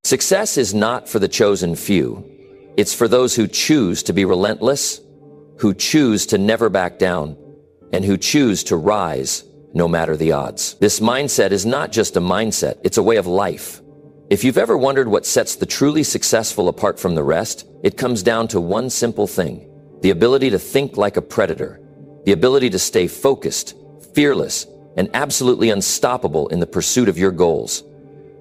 Success is not for the chosen few. It's for those who choose to be relentless, who choose to never back down, and who choose to rise no matter the odds. This mindset is not just a mindset, it's a way of life. If you've ever wondered what sets the truly successful apart from the rest, it comes down to one simple thing: the ability to think like a predator, the ability to stay focused, fearless, and absolutely unstoppable in the pursuit of your goals.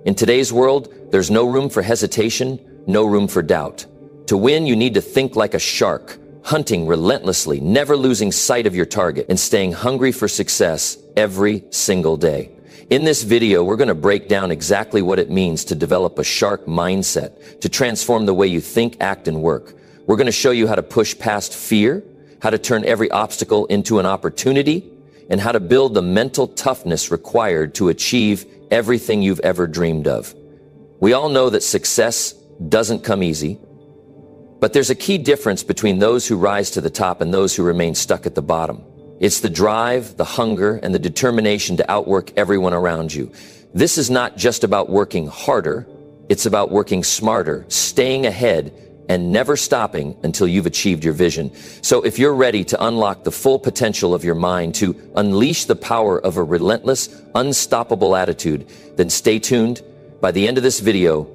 In today's world, there's no room for hesitation, no room for doubt. To win, you need to think like a shark, hunting relentlessly, never losing sight of your target, and staying hungry for success every single day. In this video, we're going to break down exactly what it means to develop a shark mindset, to transform the way you think, act, and work. We're going to show you how to push past fear, how to turn every obstacle into an opportunity, and how to build the mental toughness required to achieve everything you've ever dreamed of. We all know that success doesn't come easy, but there's a key difference between those who rise to the top and those who remain stuck at the bottom. It's the drive, the hunger, and the determination to outwork everyone around you. This is not just about working harder, it's about working smarter, staying ahead, and never stopping until you've achieved your vision. So if you're ready to unlock the full potential of your mind, to unleash the power of a relentless, unstoppable attitude, then stay tuned. By the end of this video,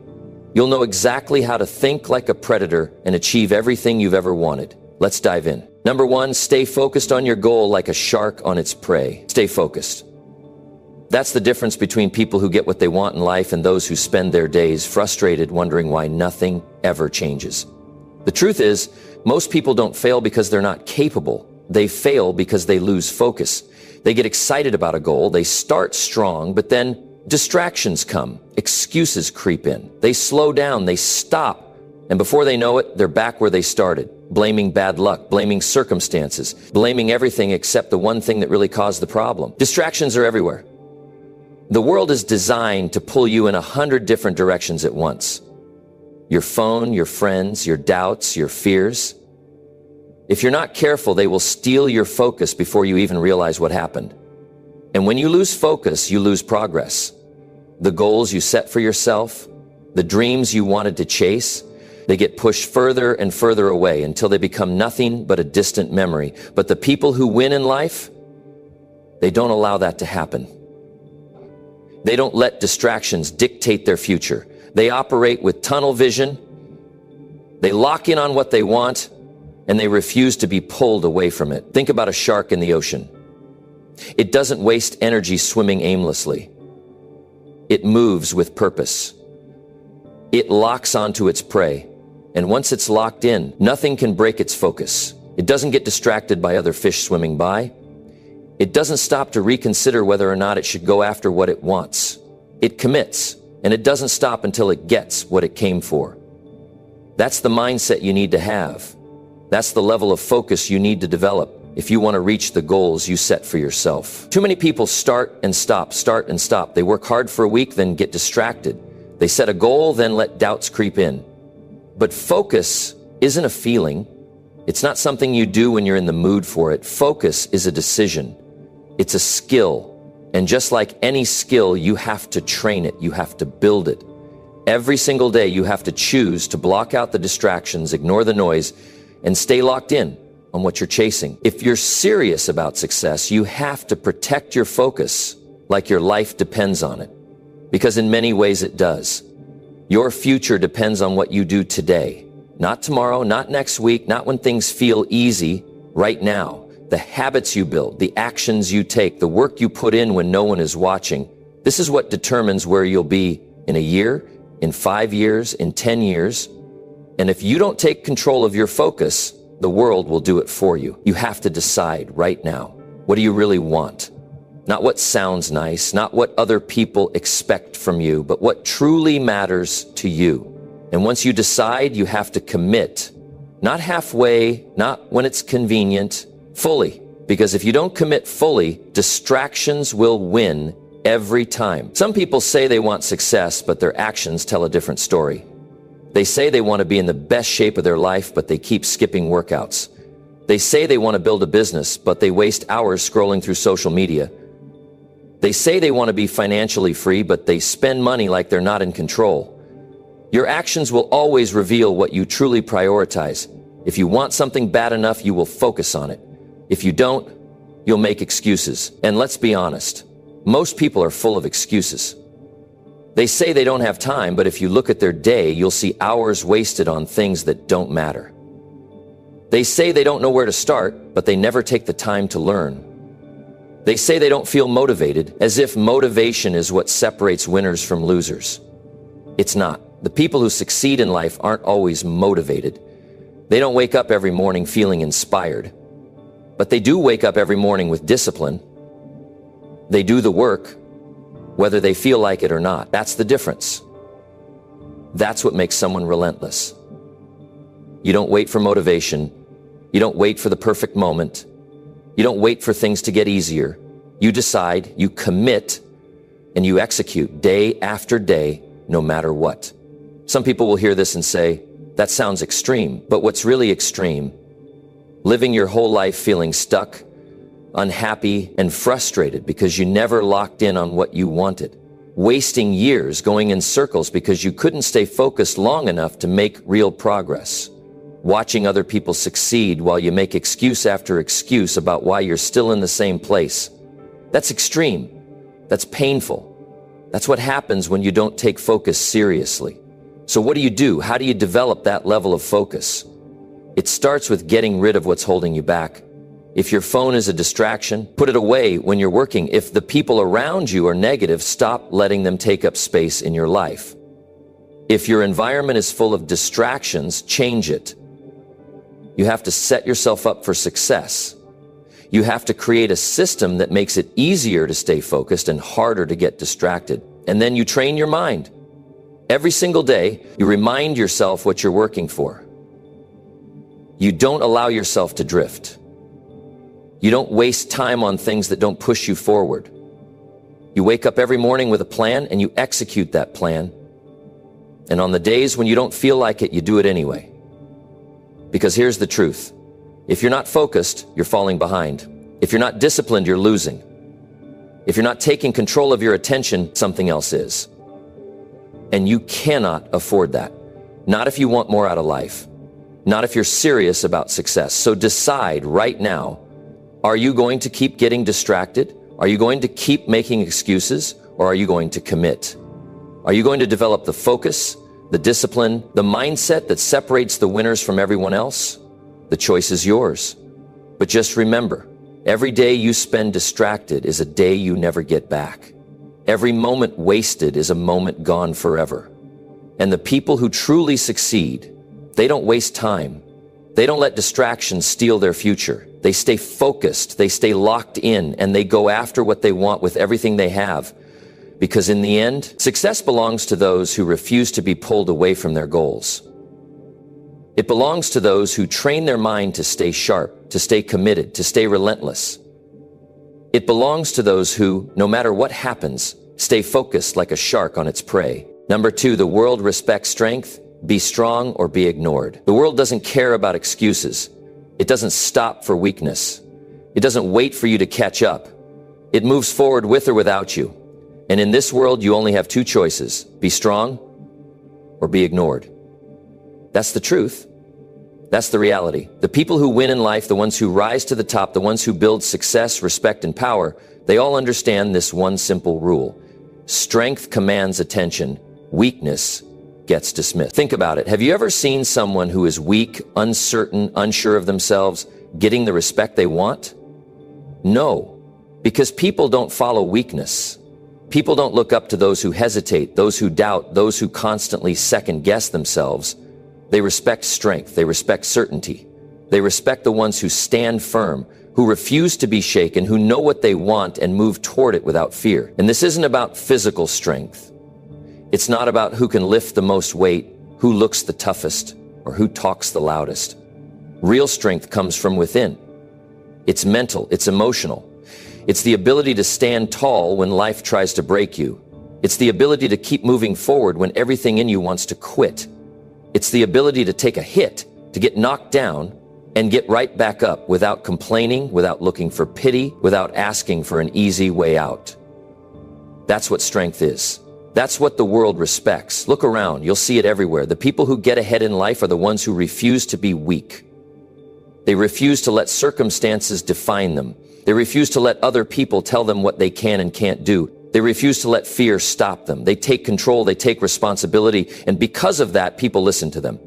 you'll know exactly how to think like a predator and achieve everything you've ever wanted. Let's dive in. Number one, stay focused on your goal like a shark on its prey. Stay focused. That's the difference between people who get what they want in life and those who spend their days frustrated, wondering why nothing ever changes. The truth is, most people don't fail because they're not capable. They fail because they lose focus. They get excited about a goal, they start strong, but then distractions come, excuses creep in. They slow down, they stop, and before they know it, they're back where they started, blaming bad luck, blaming circumstances, blaming everything except the one thing that really caused the problem. Distractions are everywhere. The world is designed to pull you in 100 different directions at once. Your phone, your friends, your doubts, your fears. If you're not careful, they will steal your focus before you even realize what happened. And when you lose focus, you lose progress. The goals you set for yourself, the dreams you wanted to chase, they get pushed further and further away until they become nothing but a distant memory. But the people who win in life, they don't allow that to happen. They don't let distractions dictate their future. They operate with tunnel vision. They lock in on what they want, and they refuse to be pulled away from it. Think about a shark in the ocean. It doesn't waste energy swimming aimlessly. It moves with purpose. It locks onto its prey, and once it's locked in, nothing can break its focus. It doesn't get distracted by other fish swimming by. It doesn't stop to reconsider whether or not it should go after what it wants. It commits, and it doesn't stop until it gets what it came for. That's the mindset you need to have. That's the level of focus you need to develop if you want to reach the goals you set for yourself. Too many people start and stop, start and stop. They work hard for a week, then get distracted. They set a goal, then let doubts creep in. But focus isn't a feeling. It's not something you do when you're in the mood for it. Focus is a decision. It's a skill. And just like any skill, you have to train it. You have to build it. Every single day, you have to choose to block out the distractions, ignore the noise, and stay locked in on what you're chasing. If you're serious about success, you have to protect your focus like your life depends on it. Because in many ways it does. Your future depends on what you do today. Not tomorrow, not next week, not when things feel easy, right now. The habits you build, the actions you take, the work you put in when no one is watching. This is what determines where you'll be in a year, in 5 years, in 10 years. And if you don't take control of your focus, the world will do it for you. You have to decide right now, what do you really want? Not what sounds nice, not what other people expect from you, but what truly matters to you. And once you decide, you have to commit, not halfway, not when it's convenient, fully. Because if you don't commit fully, distractions will win every time. Some people say they want success, but their actions tell a different story. They say they want to be in the best shape of their life, but they keep skipping workouts. They say they want to build a business, but they waste hours scrolling through social media. They say they want to be financially free, but they spend money like they're not in control. Your actions will always reveal what you truly prioritize. If you want something bad enough, you will focus on it. If you don't, you'll make excuses. And let's be honest, most people are full of excuses. They say they don't have time, but if you look at their day, you'll see hours wasted on things that don't matter. They say they don't know where to start, but they never take the time to learn. They say they don't feel motivated, as if motivation is what separates winners from losers. It's not. The people who succeed in life aren't always motivated. They don't wake up every morning feeling inspired. But they do wake up every morning with discipline. They do the work, whether they feel like it or not. That's the difference. That's what makes someone relentless. You don't wait for motivation. You don't wait for the perfect moment. You don't wait for things to get easier. You decide, you commit, and you execute day after day, no matter what. Some people will hear this and say, that sounds extreme. But what's really extreme? Living your whole life feeling stuck, unhappy, and frustrated because you never locked in on what you wanted. Wasting years going in circles because you couldn't stay focused long enough to make real progress. Watching other people succeed while you make excuse after excuse about why you're still in the same place. That's extreme. That's painful. That's what happens when you don't take focus seriously. So what do? How do you develop that level of focus? It starts with getting rid of what's holding you back. If your phone is a distraction, put it away when you're working. If the people around you are negative, stop letting them take up space in your life. If your environment is full of distractions, change it. You have to set yourself up for success. You have to create a system that makes it easier to stay focused and harder to get distracted. And then you train your mind. Every single day, you remind yourself what you're working for. You don't allow yourself to drift. You don't waste time on things that don't push you forward. You wake up every morning with a plan and you execute that plan. And on the days when you don't feel like it, you do it anyway. Because here's the truth. If you're not focused, you're falling behind. If you're not disciplined, you're losing. If you're not taking control of your attention, something else is. And you cannot afford that. Not if you want more out of life. Not if you're serious about success. So decide right now, are you going to keep getting distracted? Are you going to keep making excuses? Or are you going to commit? Are you going to develop the focus, the discipline, the mindset that separates the winners from everyone else? The choice is yours. But just remember, every day you spend distracted is a day you never get back. Every moment wasted is a moment gone forever. And the people who truly succeed, they don't waste time. They don't let distractions steal their future. They stay focused, they stay locked in, and they go after what they want with everything they have. Because in the end, success belongs to those who refuse to be pulled away from their goals. It belongs to those who train their mind to stay sharp, to stay committed, to stay relentless. It belongs to those who, no matter what happens, stay focused like a shark on its prey. Number 2, the world respects strength. Be strong or be ignored. The world doesn't care about excuses. It doesn't stop for weakness. It doesn't wait for you to catch up. It moves forward with or without you. And in this world, you only have 2 choices. Be strong or be ignored. That's the truth. That's the reality. The people who win in life, the ones who rise to the top, the ones who build success, respect, and power, they all understand this one simple rule. Strength commands attention. Weakness gets dismissed. Think about it. Have you ever seen someone who is weak, uncertain, unsure of themselves, getting the respect they want? No, because people don't follow weakness. People don't look up to those who hesitate, those who doubt, those who constantly second-guess themselves. They respect strength. They respect certainty. They respect the ones who stand firm, who refuse to be shaken, who know what they want and move toward it without fear. And this isn't about physical strength. It's not about who can lift the most weight, who looks the toughest, or who talks the loudest. Real strength comes from within. It's mental, it's emotional. It's the ability to stand tall when life tries to break you. It's the ability to keep moving forward when everything in you wants to quit. It's the ability to take a hit, to get knocked down, and get right back up without complaining, without looking for pity, without asking for an easy way out. That's what strength is. That's what the world respects. Look around, you'll see it everywhere. The people who get ahead in life are the ones who refuse to be weak. They refuse to let circumstances define them. They refuse to let other people tell them what they can and can't do. They refuse to let fear stop them. They take control, they take responsibility, and because of that, people listen to them.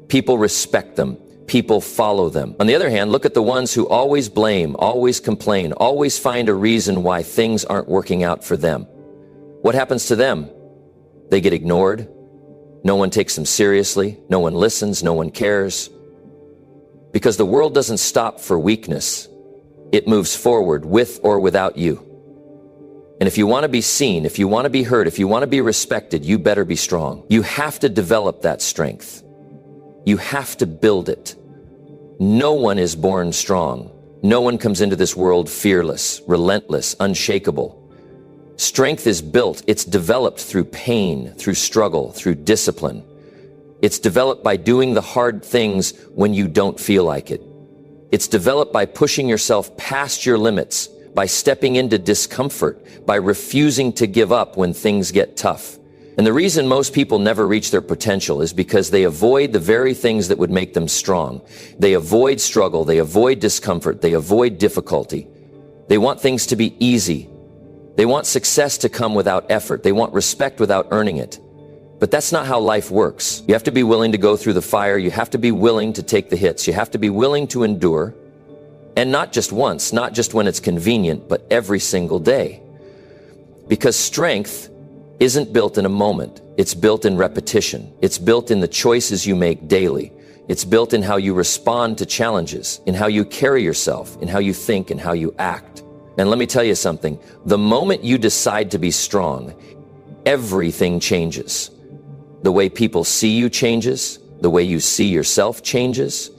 People respect them. People follow them. On the other hand, look at the ones who always blame, always complain, always find a reason why things aren't working out for them. What happens to them? They get ignored. No one takes them seriously. No one listens. No one cares. Because the world doesn't stop for weakness. It moves forward with or without you. And if you want to be seen, if you want to be heard, if you want to be respected, you better be strong. You have to develop that strength. You have to build it. No one is born strong. No one comes into this world fearless, relentless, unshakable. Strength is built. It's developed through pain, through struggle, through discipline. It's developed by doing the hard things when you don't feel like it. It's developed by pushing yourself past your limits, by stepping into discomfort, by refusing to give up when things get tough. And the reason most people never reach their potential is because they avoid the very things that would make them strong. They avoid struggle, they avoid discomfort, they avoid difficulty. They want things to be easy. They want success to come without effort. They want respect without earning it. But that's not how life works. You have to be willing to go through the fire. You have to be willing to take the hits. You have to be willing to endure. And not just once, not just when it's convenient, but every single day. Because strength isn't built in a moment. It's built in repetition. It's built in the choices you make daily. It's built in how you respond to challenges, in how you carry yourself, in how you think and how you act. And let me tell you something, the moment you decide to be strong, everything changes. The way people see you changes. The way you see yourself changes.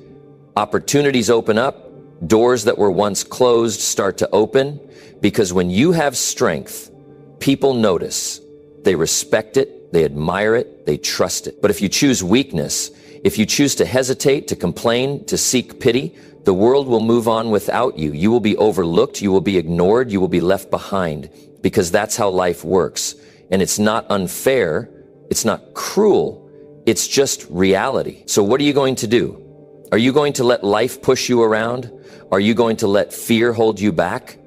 Opportunities open up. Doors that were once closed start to open. Because when you have strength, people notice. They respect it. They admire it. They trust it. But if you choose weakness, if you choose to hesitate, to complain, to seek pity, the world will move on without you. You will be overlooked. You will be ignored. You will be left behind. Because that's how life works. And it's not unfair. It's not cruel. It's just reality. So what are you going to do? Are you going to let life push you around? Are you going to let fear hold you back?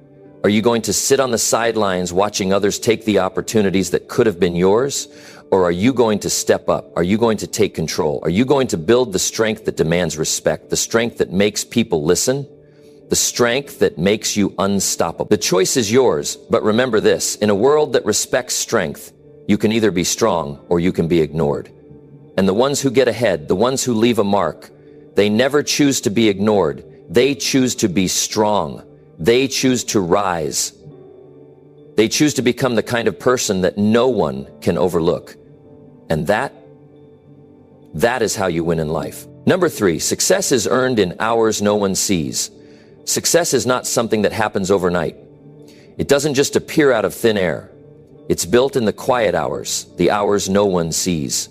Are you going to sit on the sidelines watching others take the opportunities that could have been yours? Or are you going to step up? Are you going to take control? Are you going to build the strength that demands respect, the strength that makes people listen, the strength that makes you unstoppable? The choice is yours, but remember this, in a world that respects strength, you can either be strong or you can be ignored. And the ones who get ahead, the ones who leave a mark, they never choose to be ignored. They choose to be strong. They choose to rise. They choose to become the kind of person that no one can overlook. And that is how you win in life. Number 3, success is earned in hours no one sees. Success is not something that happens overnight. It doesn't just appear out of thin air. It's built in the quiet hours, the hours no one sees.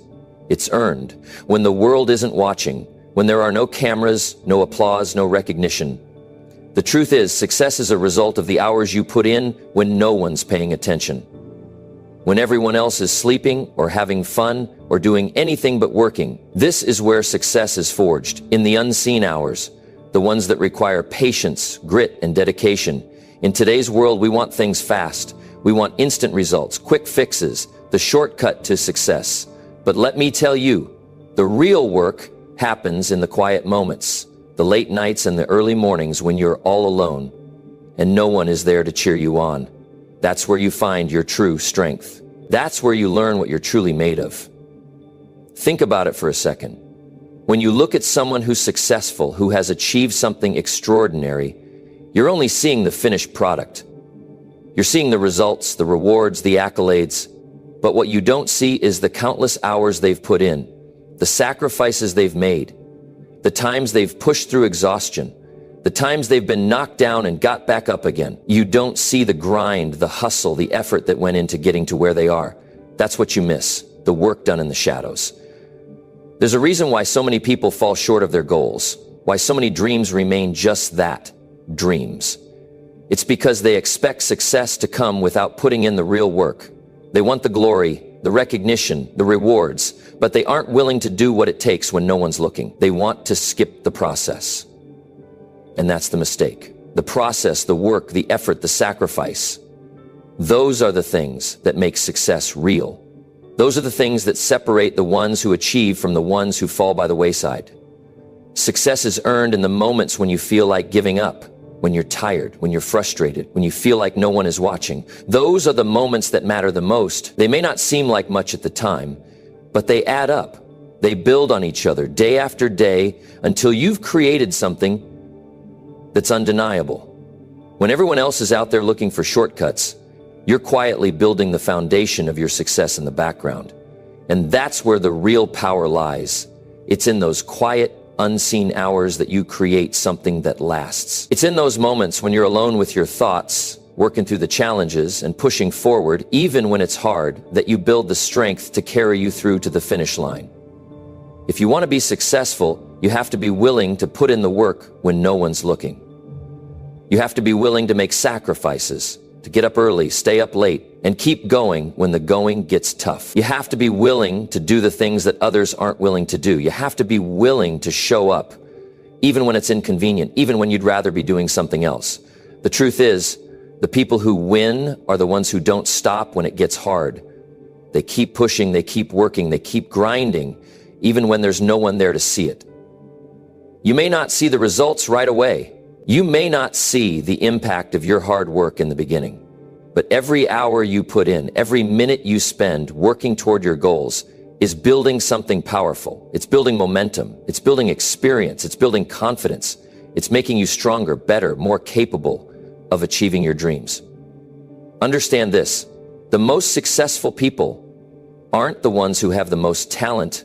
It's earned when the world isn't watching, when there are no cameras, no applause, no recognition. The truth is, success is a result of the hours you put in when no one's paying attention. When everyone else is sleeping or having fun or doing anything but working. This is where success is forged, in the unseen hours, the ones that require patience, grit, and dedication. In today's world, we want things fast. We want instant results, quick fixes, the shortcut to success. But let me tell you, the real work happens in the quiet moments, the late nights and the early mornings when you're all alone and no one is there to cheer you on. That's where you find your true strength. That's where you learn what you're truly made of. Think about it for a second. When you look at someone who's successful, who has achieved something extraordinary, you're only seeing the finished product. You're seeing the results, the rewards, the accolades. But what you don't see is the countless hours they've put in, the sacrifices they've made, the times they've pushed through exhaustion, the times they've been knocked down and got back up again. You don't see the grind, the hustle, the effort that went into getting to where they are. That's what you miss, the work done in the shadows. There's a reason why so many people fall short of their goals, why so many dreams remain just that, dreams. It's because they expect success to come without putting in the real work, They want the glory, the recognition, the rewards, but they aren't willing to do what it takes when no one's looking. They want to skip the process. And that's the mistake. The process, the work, the effort, the sacrifice. Those are the things that make success real. Those are the things that separate the ones who achieve from the ones who fall by the wayside. Success is earned in the moments when you feel like giving up, when you're tired, when you're frustrated, when you feel like no one is watching. Those are the moments that matter the most. They may not seem like much at the time, but they add up. They build on each other day after day until you've created something that's undeniable. When everyone else is out there looking for shortcuts, you're quietly building the foundation of your success in the background. And that's where the real power lies. It's in those quiet, unseen hours that you create something that lasts. It's in those moments when you're alone with your thoughts, working through the challenges and pushing forward, even when it's hard, that you build the strength to carry you through to the finish line. If you want to be successful, you have to be willing to put in the work when no one's looking. You have to be willing to make sacrifices, to get up early, stay up late, and keep going when the going gets tough. You have to be willing to do the things that others aren't willing to do. You have to be willing to show up, even when it's inconvenient, even when you'd rather be doing something else. The truth is, the people who win are the ones who don't stop when it gets hard. They keep pushing, they keep working, they keep grinding, even when there's no one there to see it. You may not see the results right away. You may not see the impact of your hard work in the beginning, but every hour you put in, every minute you spend working toward your goals is building something powerful. It's building momentum. It's building experience. It's building confidence. It's making you stronger, better, more capable of achieving your dreams. Understand this: the most successful people aren't the ones who have the most talent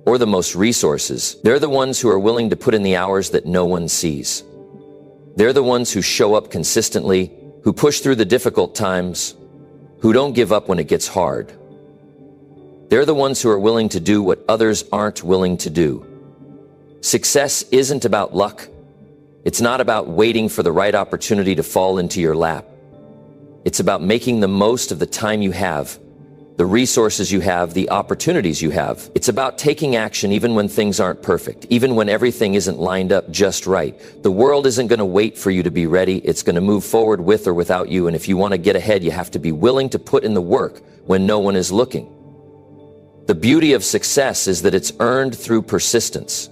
or the most resources. They're the ones who are willing to put in the hours that no one sees. They're the ones who show up consistently, who push through the difficult times, who don't give up when it gets hard. They're the ones who are willing to do what others aren't willing to do. Success isn't about luck. It's not about waiting for the right opportunity to fall into your lap. It's about making the most of the time you have, the resources you have, the opportunities you have. It's about taking action even when things aren't perfect, even when everything isn't lined up just right. The world isn't going to wait for you to be ready. It's going to move forward with or without you. And if you want to get ahead, you have to be willing to put in the work when no one is looking. The beauty of success is that it's earned through persistence.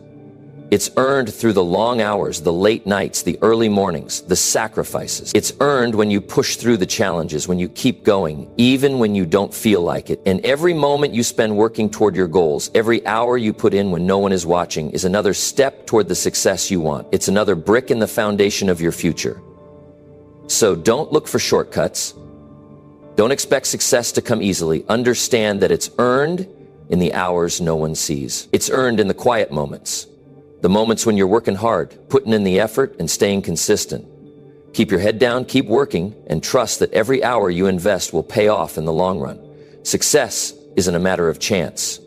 It's earned through the long hours, the late nights, the early mornings, the sacrifices. It's earned when you push through the challenges, when you keep going, even when you don't feel like it. And every moment you spend working toward your goals, every hour you put in when no one is watching, is another step toward the success you want. It's another brick in the foundation of your future. So don't look for shortcuts. Don't expect success to come easily. Understand that it's earned in the hours no one sees. It's earned in the quiet moments. The moments when you're working hard, putting in the effort and staying consistent. Keep your head down, keep working, and trust that every hour you invest will pay off in the long run. Success isn't a matter of chance.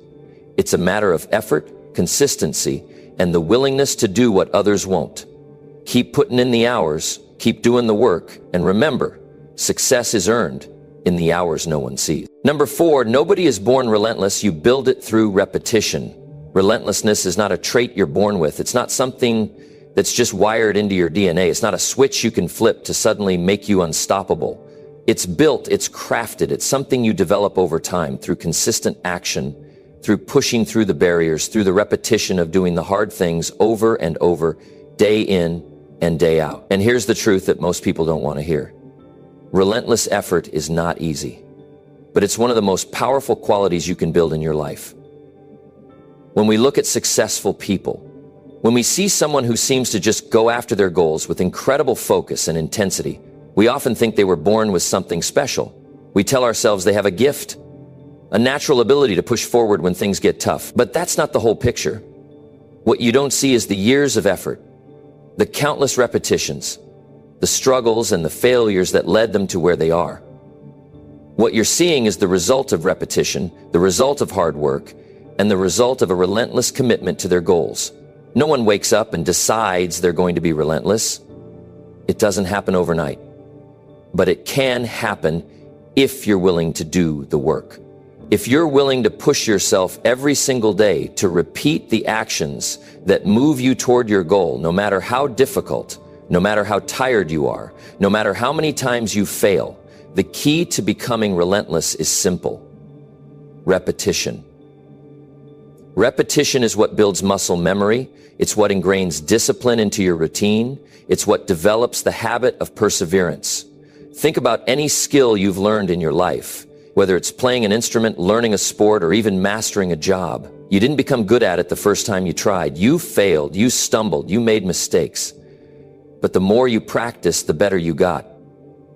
It's a matter of effort, consistency, and the willingness to do what others won't. Keep putting in the hours, keep doing the work, and remember, success is earned in the hours no one sees. Number 4, nobody is born relentless. You build it through repetition. Relentlessness is not a trait you're born with. It's not something that's just wired into your DNA. It's not a switch you can flip to suddenly make you unstoppable. It's built, it's crafted. It's something you develop over time through consistent action, through pushing through the barriers, through the repetition of doing the hard things over and over, day in and day out. And here's the truth that most people don't want to hear. Relentless effort is not easy, but it's one of the most powerful qualities you can build in your life. When we look at successful people, when we see someone who seems to just go after their goals with incredible focus and intensity, we often think they were born with something special. We tell ourselves they have a gift, a natural ability to push forward when things get tough. But that's not the whole picture. What you don't see is the years of effort, the countless repetitions, the struggles and the failures that led them to where they are. What you're seeing is the result of repetition, the result of hard work, and the result of a relentless commitment to their goals. No one wakes up and decides they're going to be relentless. It doesn't happen overnight, but it can happen if you're willing to do the work. If you're willing to push yourself every single day to repeat the actions that move you toward your goal, no matter how difficult, no matter how tired you are, no matter how many times you fail, the key to becoming relentless is simple: repetition. Repetition is what builds muscle memory. It's what ingrains discipline into your routine. It's what develops the habit of perseverance. Think about any skill you've learned in your life, whether it's playing an instrument, learning a sport, or even mastering a job. You didn't become good at it the first time you tried. You failed, you stumbled, you made mistakes. But the more you practiced, the better you got.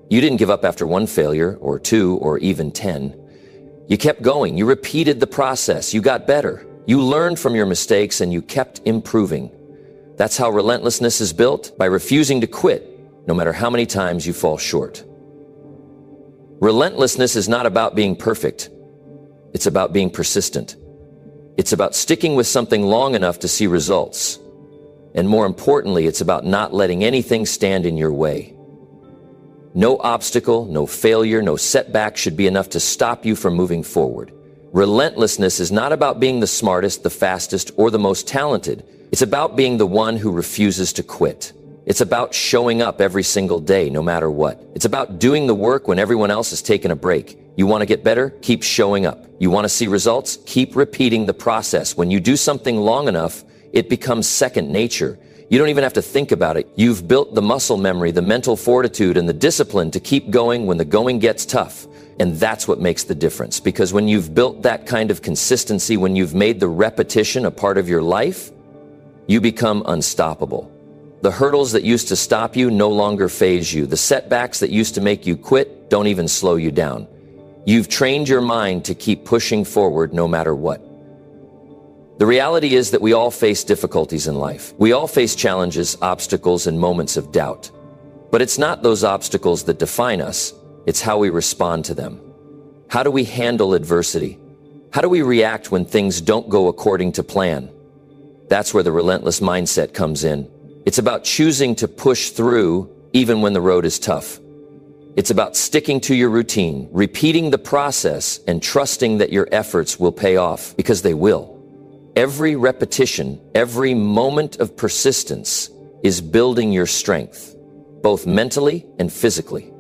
You didn't give up after one failure, or two, or even 10. You kept going. You repeated the process. You got better. You learned from your mistakes, and you kept improving. That's how relentlessness is built, by refusing to quit, no matter how many times you fall short. Relentlessness is not about being perfect. It's about being persistent. It's about sticking with something long enough to see results. And more importantly, it's about not letting anything stand in your way. No obstacle, no failure, no setback should be enough to stop you from moving forward. Relentlessness is not about being the smartest, the fastest, or the most talented. It's about being the one who refuses to quit. It's about showing up every single day, no matter what. It's about doing the work when everyone else is taking a break. You want to get better? Keep showing up. You want to see results? Keep repeating the process. When you do something long enough, it becomes second nature. You don't even have to think about it. You've built the muscle memory, the mental fortitude, and the discipline to keep going when the going gets tough. And that's what makes the difference. Because when you've built that kind of consistency, when you've made the repetition a part of your life, you become unstoppable. The hurdles that used to stop you no longer faze you. The setbacks that used to make you quit don't even slow you down. You've trained your mind to keep pushing forward no matter what. The reality is that we all face difficulties in life. We all face challenges, obstacles, and moments of doubt. But it's not those obstacles that define us. It's how we respond to them. How do we handle adversity? How do we react when things don't go according to plan? That's where the relentless mindset comes in. It's about choosing to push through even when the road is tough. It's about sticking to your routine, repeating the process, and trusting that your efforts will pay off, because they will. Every repetition, every moment of persistence is building your strength, both mentally and physically.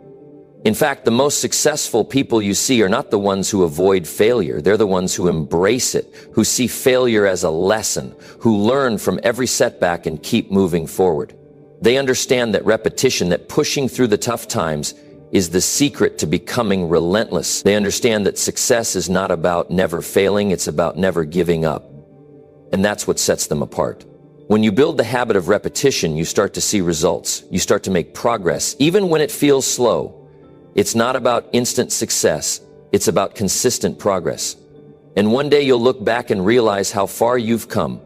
In fact, the most successful people you see are not the ones who avoid failure. They're the ones who embrace it, who see failure as a lesson, who learn from every setback and keep moving forward. They understand that repetition, that pushing through the tough times, is the secret to becoming relentless. They understand that success is not about never failing, it's about never giving up. And that's what sets them apart. When you build the habit of repetition, you start to see results. You start to make progress, even when it feels slow. It's not about instant success. It's about consistent progress. And one day you'll look back and realize how far you've come.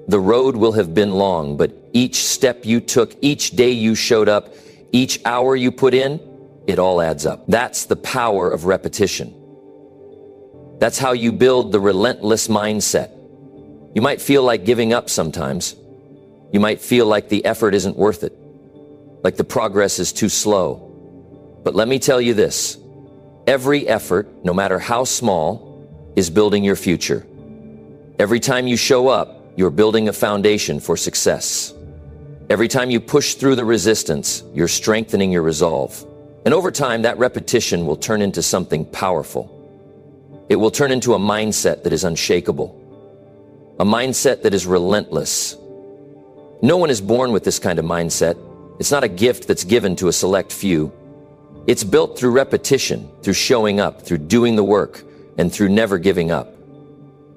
The road will have been long, but each step you took, each day you showed up, each hour you put in, it all adds up. That's the power of repetition. That's how you build the relentless mindset. You might feel like giving up sometimes. You might feel like the effort isn't worth it, like the progress is too slow. But let me tell you this, every effort, no matter how small, is building your future. Every time you show up, you're building a foundation for success. Every time you push through the resistance, you're strengthening your resolve. And over time, that repetition will turn into something powerful. It will turn into a mindset that is unshakable, a mindset that is relentless. No one is born with this kind of mindset. It's not a gift that's given to a select few. It's built through repetition, through showing up, through doing the work, and through never giving up.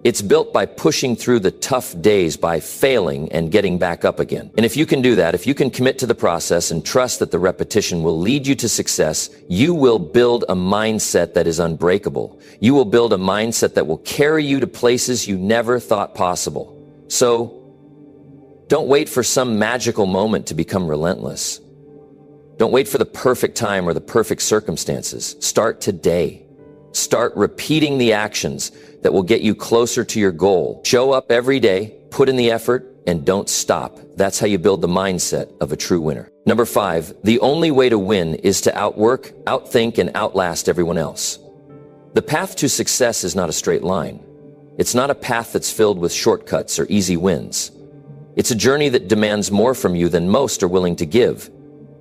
It's built by pushing through the tough days, by failing and getting back up again. And if you can do that, if you can commit to the process and trust that the repetition will lead you to success, you will build a mindset that is unbreakable. You will build a mindset that will carry you to places you never thought possible. So, don't wait for some magical moment to become relentless. Don't wait for the perfect time or the perfect circumstances. Start today. Start repeating the actions that will get you closer to your goal. Show up every day, put in the effort, and don't stop. That's how you build the mindset of a true winner. Number 5, the only way to win is to outwork, outthink, and outlast everyone else. The path to success is not a straight line. It's not a path that's filled with shortcuts or easy wins. It's a journey that demands more from you than most are willing to give.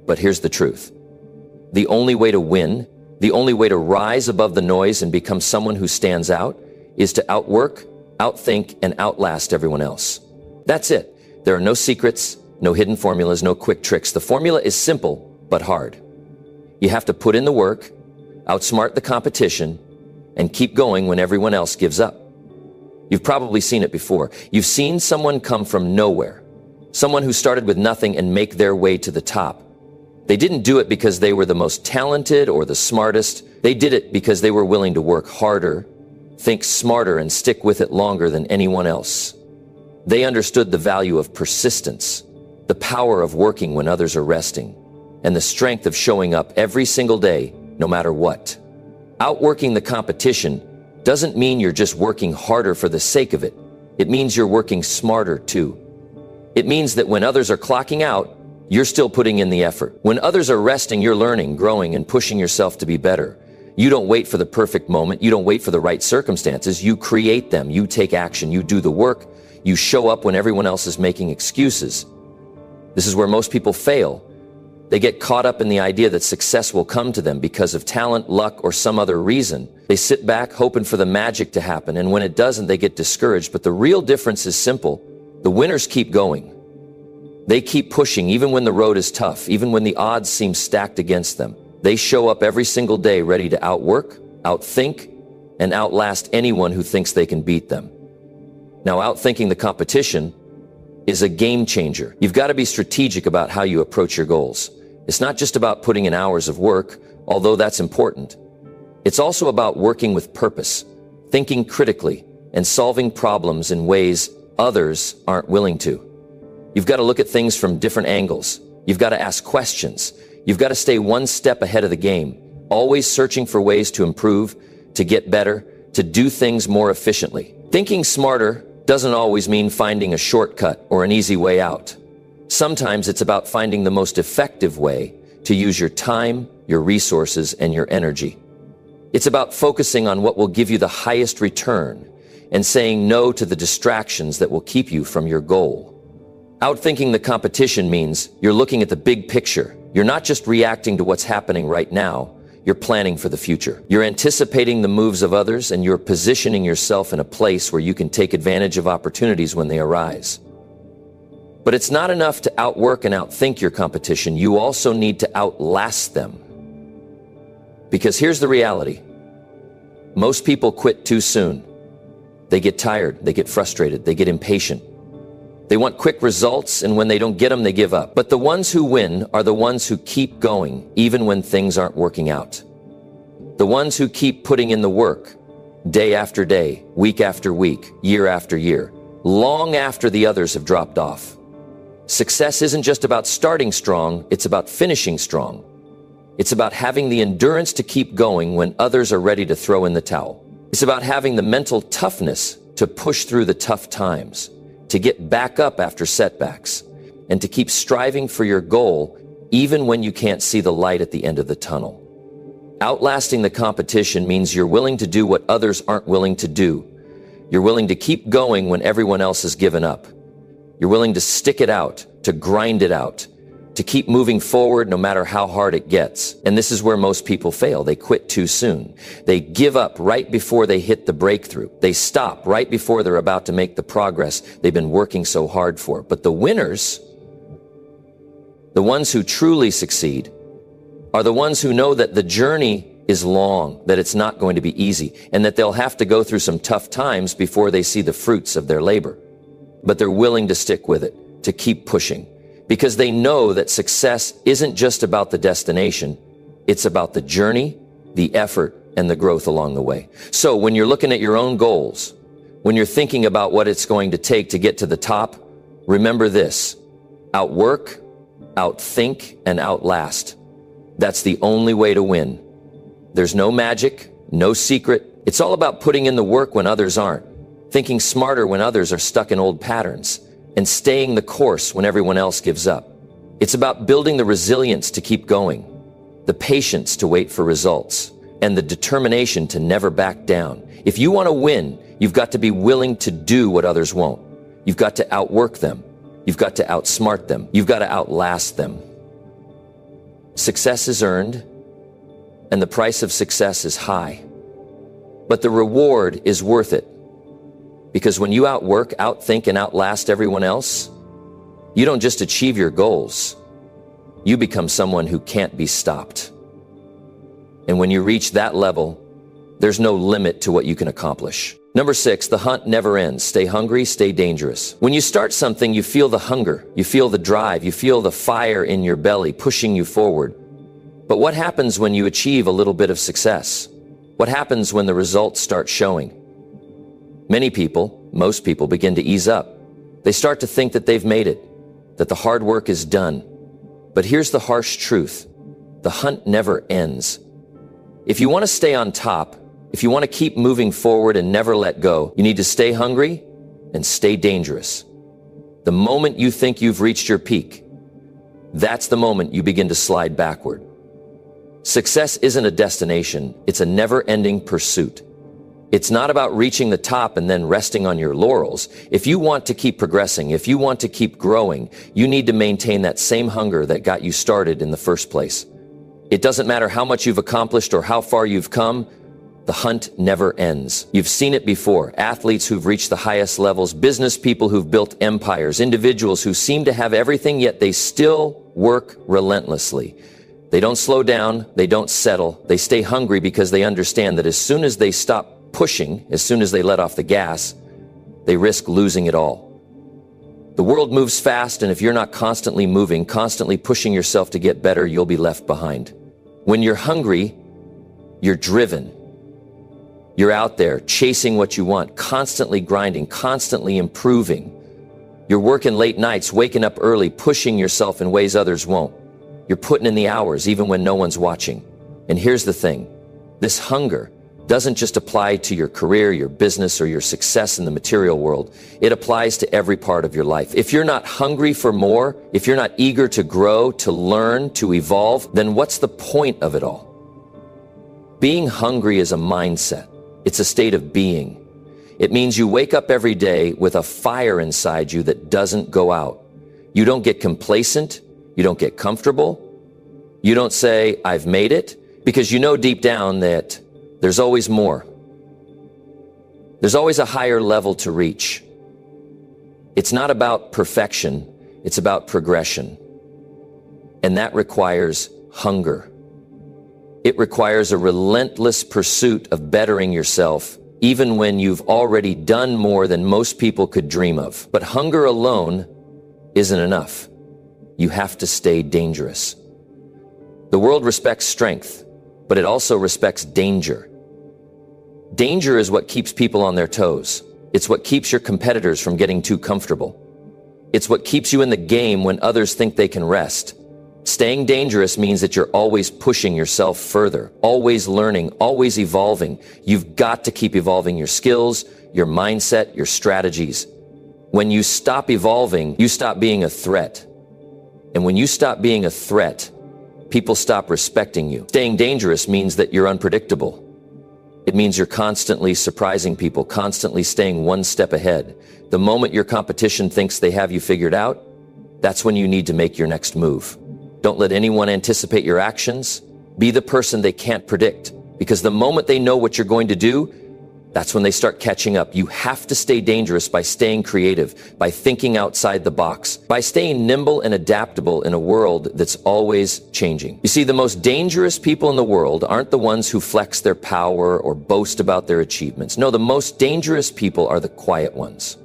But here's the truth. The only way to win, the only way to rise above the noise and become someone who stands out, is to outwork, outthink, and outlast everyone else. That's it. There are no secrets, no hidden formulas, no quick tricks. The formula is simple, but hard. You have to put in the work, outsmart the competition, and keep going when everyone else gives up. You've probably seen it before. You've seen someone come from nowhere, someone who started with nothing and make their way to the top. They didn't do it because they were the most talented or the smartest. They did it because they were willing to work harder, think smarter, and stick with it longer than anyone else. They understood the value of persistence, the power of working when others are resting, and the strength of showing up every single day, no matter what. Outworking the competition doesn't mean you're just working harder for the sake of it. It means you're working smarter too. It means that when others are clocking out, you're still putting in the effort. When others are resting, you're learning, growing, and pushing yourself to be better. You don't wait for the perfect moment. You don't wait for the right circumstances. You create them. You take action. You do the work. You show up when everyone else is making excuses. This is where most people fail. They get caught up in the idea that success will come to them because of talent, luck, or some other reason. They sit back hoping for the magic to happen, and when it doesn't, they get discouraged. But the real difference is simple. The winners keep going. They keep pushing even when the road is tough, even when the odds seem stacked against them. They show up every single day ready to outwork, outthink, and outlast anyone who thinks they can beat them. Now, outthinking the competition is a game changer. You've got to be strategic about how you approach your goals. It's not just about putting in hours of work, although that's important. It's also about working with purpose, thinking critically, and solving problems in ways others aren't willing to. You've got to look at things from different angles. You've got to ask questions. You've got to stay one step ahead of the game, always searching for ways to improve, to get better, to do things more efficiently. Thinking smarter doesn't always mean finding a shortcut or an easy way out. Sometimes it's about finding the most effective way to use your time, your resources, and your energy. It's about focusing on what will give you the highest return and saying no to the distractions that will keep you from your goal. Outthinking the competition means you're looking at the big picture. You're not just reacting to what's happening right now. You're planning for the future. You're anticipating the moves of others, and you're positioning yourself in a place where you can take advantage of opportunities when they arise. But it's not enough to outwork and outthink your competition. You also need to outlast them. Because here's the reality. Most people quit too soon. They get tired, they get frustrated, they get impatient. They want quick results, and when they don't get them, they give up. But the ones who win are the ones who keep going, even when things aren't working out. The ones who keep putting in the work, day after day, week after week, year after year, long after the others have dropped off. Success isn't just about starting strong, it's about finishing strong. It's about having the endurance to keep going when others are ready to throw in the towel. It's about having the mental toughness to push through the tough times, to get back up after setbacks, and to keep striving for your goal even when you can't see the light at the end of the tunnel. Outlasting the competition means you're willing to do what others aren't willing to do. You're willing to keep going when everyone else has given up. You're willing to stick it out, to grind it out, to keep moving forward no matter how hard it gets. And this is where most people fail. They quit too soon. They give up right before they hit the breakthrough. They stop right before they're about to make the progress they've been working so hard for. But the winners, the ones who truly succeed, are the ones who know that the journey is long, that it's not going to be easy, and that they'll have to go through some tough times before they see the fruits of their labor. But they're willing to stick with it, to keep pushing, because they know that success isn't just about the destination. It's about the journey, the effort, and the growth along the way. So when you're looking at your own goals, when you're thinking about what it's going to take to get to the top, remember this: outwork, outthink, and outlast. That's the only way to win. There's no magic, no secret. It's all about putting in the work when others aren't, thinking smarter when others are stuck in old patterns, and staying the course when everyone else gives up. It's about building the resilience to keep going, the patience to wait for results, and the determination to never back down. If you want to win, you've got to be willing to do what others won't. You've got to outwork them. You've got to outsmart them. You've got to outlast them. Success is earned, and the price of success is high. But the reward is worth it. Because when you outwork, outthink, and outlast everyone else, you don't just achieve your goals. You become someone who can't be stopped. And when you reach that level, there's no limit to what you can accomplish. Number 6, the hunt never ends. Stay hungry, stay dangerous. When you start something, you feel the hunger, you feel the drive, you feel the fire in your belly pushing you forward. But what happens when you achieve a little bit of success? What happens when the results start showing? Many people, most people, begin to ease up. They start to think that they've made it, that the hard work is done. But here's the harsh truth. The hunt never ends. If you want to stay on top, if you want to keep moving forward and never let go, you need to stay hungry and stay dangerous. The moment you think you've reached your peak, that's the moment you begin to slide backward. Success isn't a destination, it's a never-ending pursuit. It's not about reaching the top and then resting on your laurels. If you want to keep progressing, if you want to keep growing, you need to maintain that same hunger that got you started in the first place. It doesn't matter how much you've accomplished or how far you've come, the hunt never ends. You've seen it before. Athletes who've reached the highest levels, business people who've built empires, individuals who seem to have everything, yet they still work relentlessly. They don't slow down, they don't settle, they stay hungry because they understand that as soon as they stop pushing, as soon as they let off the gas, they risk losing it all. The world moves fast, and if you're not constantly moving, constantly pushing yourself to get better, you'll be left behind. When you're hungry, you're driven. You're out there chasing what you want, constantly grinding, constantly improving. You're working late nights, waking up early, pushing yourself in ways others won't. You're putting in the hours even when no one's watching. And here's the thing. This hunger doesn't just apply to your career, your business, or your success in the material world. It applies to every part of your life. If you're not hungry for more, if you're not eager to grow, to learn, to evolve, then what's the point of it all? Being hungry is a mindset. It's a state of being. It means you wake up every day with a fire inside you that doesn't go out. You don't get complacent. You don't get comfortable. You don't say, I've made it, because you know deep down that there's always more. There's always a higher level to reach. It's not about perfection, it's about progression. And that requires hunger. It requires a relentless pursuit of bettering yourself, even when you've already done more than most people could dream of. But hunger alone isn't enough. You have to stay dangerous. The world respects strength, but it also respects danger. Danger is what keeps people on their toes. It's what keeps your competitors from getting too comfortable. It's what keeps you in the game when others think they can rest. Staying dangerous means that you're always pushing yourself further, always learning, always evolving. You've got to keep evolving your skills, your mindset, your strategies. When you stop evolving, you stop being a threat. And when you stop being a threat, people stop respecting you. Staying dangerous means that you're unpredictable. It means you're constantly surprising people, constantly staying one step ahead. The moment your competition thinks they have you figured out, that's when you need to make your next move. Don't let anyone anticipate your actions. Be the person they can't predict, because the moment they know what you're going to do, that's when they start catching up. You have to stay dangerous by staying creative, by thinking outside the box, by staying nimble and adaptable in a world that's always changing. You see, the most dangerous people in the world aren't the ones who flex their power or boast about their achievements. No, the most dangerous people are the quiet ones.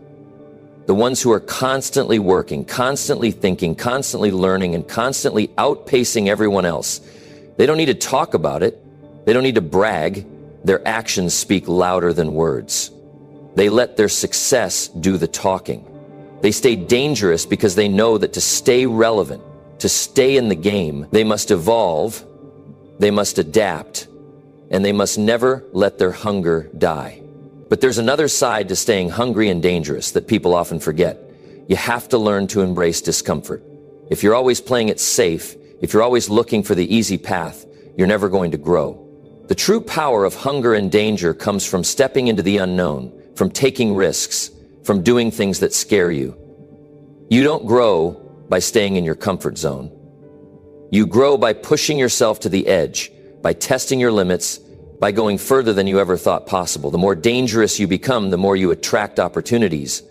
The ones who are constantly working, constantly thinking, constantly learning, and constantly outpacing everyone else. They don't need to talk about it. They don't need to brag. Their actions speak louder than words. They let their success do the talking. They stay dangerous because they know that to stay relevant, to stay in the game, they must evolve, they must adapt, and they must never let their hunger die. But there's another side to staying hungry and dangerous that people often forget. You have to learn to embrace discomfort. If you're always playing it safe, if you're always looking for the easy path, you're never going to grow. The true power of hunger and danger comes from stepping into the unknown, from taking risks, from doing things that scare you. You don't grow by staying in your comfort zone. You grow by pushing yourself to the edge, by testing your limits, by going further than you ever thought possible. The more dangerous you become, the more you attract opportunities.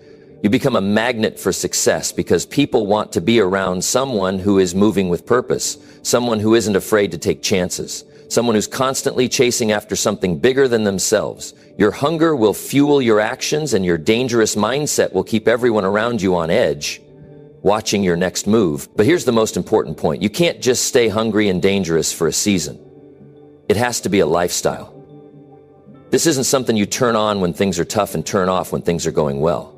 You become a magnet for success because people want to be around someone who is moving with purpose, someone who isn't afraid to take chances, someone who's constantly chasing after something bigger than themselves. Your hunger will fuel your actions, and your dangerous mindset will keep everyone around you on edge, watching your next move. But here's the most important point. You can't just stay hungry and dangerous for a season. It has to be a lifestyle. This isn't something you turn on when things are tough and turn off when things are going well.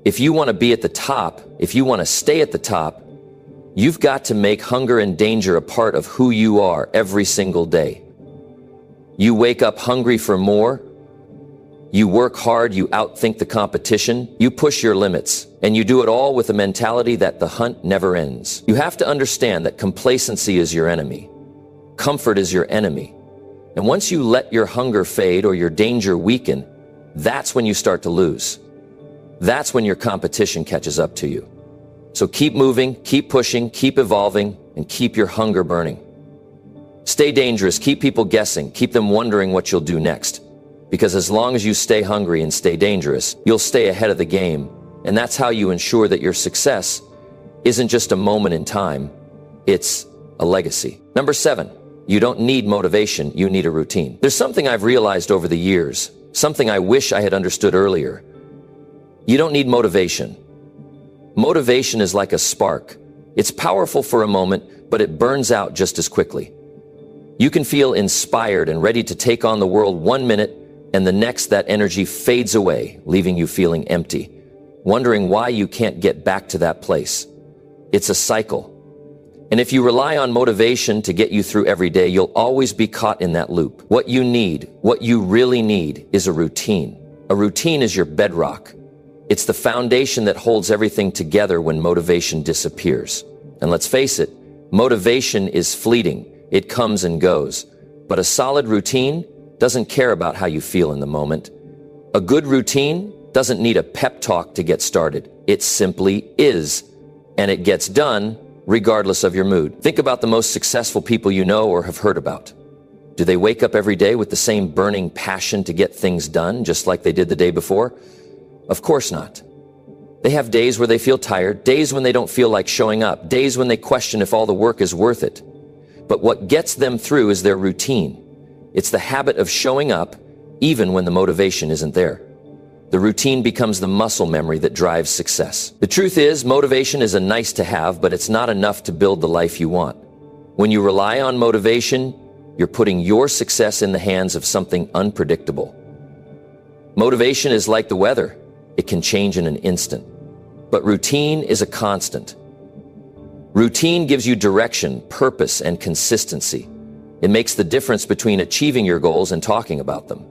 If you want to be at the top, if you want to stay at the top, you've got to make hunger and danger a part of who you are every single day. You wake up hungry for more. You work hard, you outthink the competition, you push your limits, and you do it all with a mentality that the hunt never ends. You have to understand that complacency is your enemy. Comfort is your enemy. And once you let your hunger fade or your danger weaken, that's when you start to lose. That's when your competition catches up to you. So keep moving, keep pushing, keep evolving, and keep your hunger burning. Stay dangerous, keep people guessing, keep them wondering what you'll do next. Because as long as you stay hungry and stay dangerous, you'll stay ahead of the game. And that's how you ensure that your success isn't just a moment in time, it's a legacy. Number 7, you don't need motivation, you need a routine. There's something I've realized over the years, something I wish I had understood earlier. You don't need motivation. Motivation is like a spark. It's powerful for a moment, but it burns out just as quickly. You can feel inspired and ready to take on the world 1 minute, and the next that energy fades away, leaving you feeling empty, wondering why you can't get back to that place. It's a cycle. And if you rely on motivation to get you through every day, you'll always be caught in that loop. What you need, what you really need, is a routine. A routine is your bedrock. It's the foundation that holds everything together when motivation disappears. And let's face it, motivation is fleeting. It comes and goes. But a solid routine doesn't care about how you feel in the moment. A good routine doesn't need a pep talk to get started. It simply is. And it gets done regardless of your mood. Think about the most successful people you know or have heard about. Do they wake up every day with the same burning passion to get things done, just like they did the day before? Of course not. They have days where they feel tired, days when they don't feel like showing up, days when they question if all the work is worth it. But what gets them through is their routine. It's the habit of showing up even when the motivation isn't there. The routine becomes the muscle memory that drives success. The truth is, motivation is a nice to have, but it's not enough to build the life you want. When you rely on motivation, you're putting your success in the hands of something unpredictable. Motivation is like the weather. It can change in an instant. But routine is a constant. Routine gives you direction, purpose, and consistency. It makes the difference between achieving your goals and talking about them.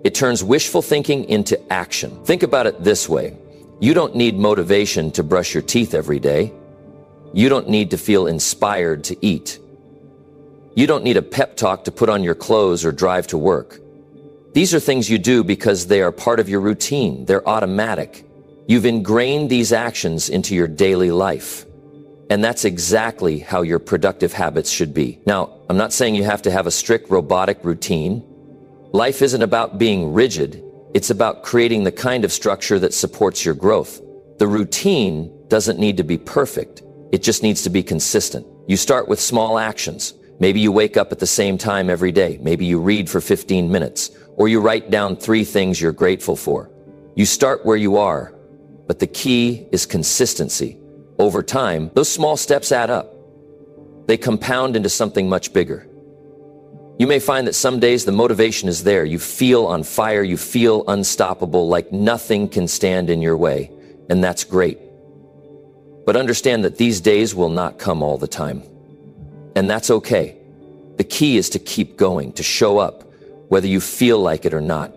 It turns wishful thinking into action. Think about it this way. You don't need motivation to brush your teeth every day. You don't need to feel inspired to eat. You don't need a pep talk to put on your clothes or drive to work. These are things you do because they are part of your routine. They're automatic. You've ingrained these actions into your daily life. And that's exactly how your productive habits should be. Now, I'm not saying you have to have a strict robotic routine. Life isn't about being rigid. It's about creating the kind of structure that supports your growth. The routine doesn't need to be perfect. It just needs to be consistent. You start with small actions. Maybe you wake up at the same time every day. Maybe you read for 15 minutes. Or you write down 3 things you're grateful for. You start where you are, but the key is consistency. Over time, those small steps add up. They compound into something much bigger. You may find that some days the motivation is there. You feel on fire. You feel unstoppable, like nothing can stand in your way. And that's great. But understand that these days will not come all the time. And that's okay. The key is to keep going, to show up, whether you feel like it or not.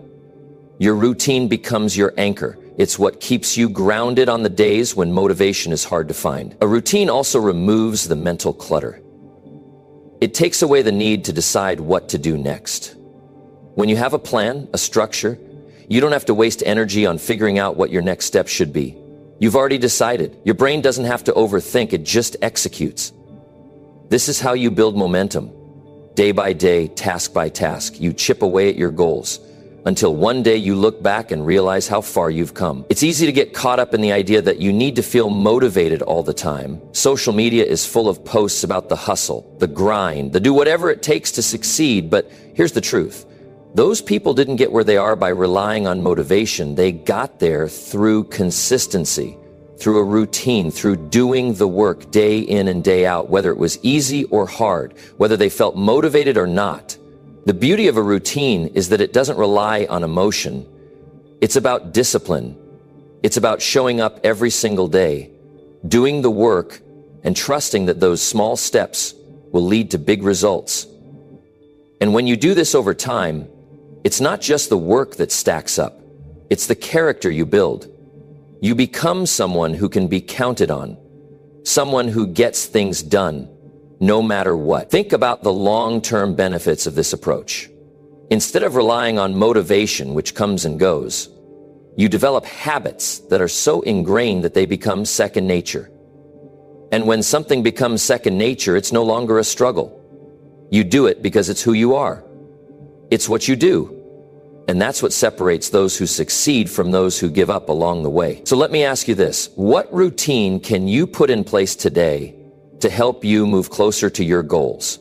Your routine becomes your anchor. It's what keeps you grounded on the days when motivation is hard to find. A routine also removes the mental clutter. It takes away the need to decide what to do next. When you have a plan, a structure, you don't have to waste energy on figuring out what your next step should be. You've already decided. Your brain doesn't have to overthink, it just executes. This is how you build momentum. Day by day, task by task, you chip away at your goals until one day you look back and realize how far you've come. It's easy to get caught up in the idea that you need to feel motivated all the time. Social media is full of posts about the hustle, the grind, the do whatever it takes to succeed, but here's the truth. Those people didn't get where they are by relying on motivation. They got there through consistency, through a routine, through doing the work day in and day out, whether it was easy or hard, whether they felt motivated or not. The beauty of a routine is that it doesn't rely on emotion. It's about discipline. It's about showing up every single day, doing the work, and trusting that those small steps will lead to big results. And when you do this over time, it's not just the work that stacks up. It's the character you build. You become someone who can be counted on, someone who gets things done, no matter what. Think about the long-term benefits of this approach. Instead of relying on motivation, which comes and goes, you develop habits that are so ingrained that they become second nature. And when something becomes second nature, it's no longer a struggle. You do it because it's who you are. It's what you do. And that's what separates those who succeed from those who give up along the way. So let me ask you this. What routine can you put in place today to help you move closer to your goals?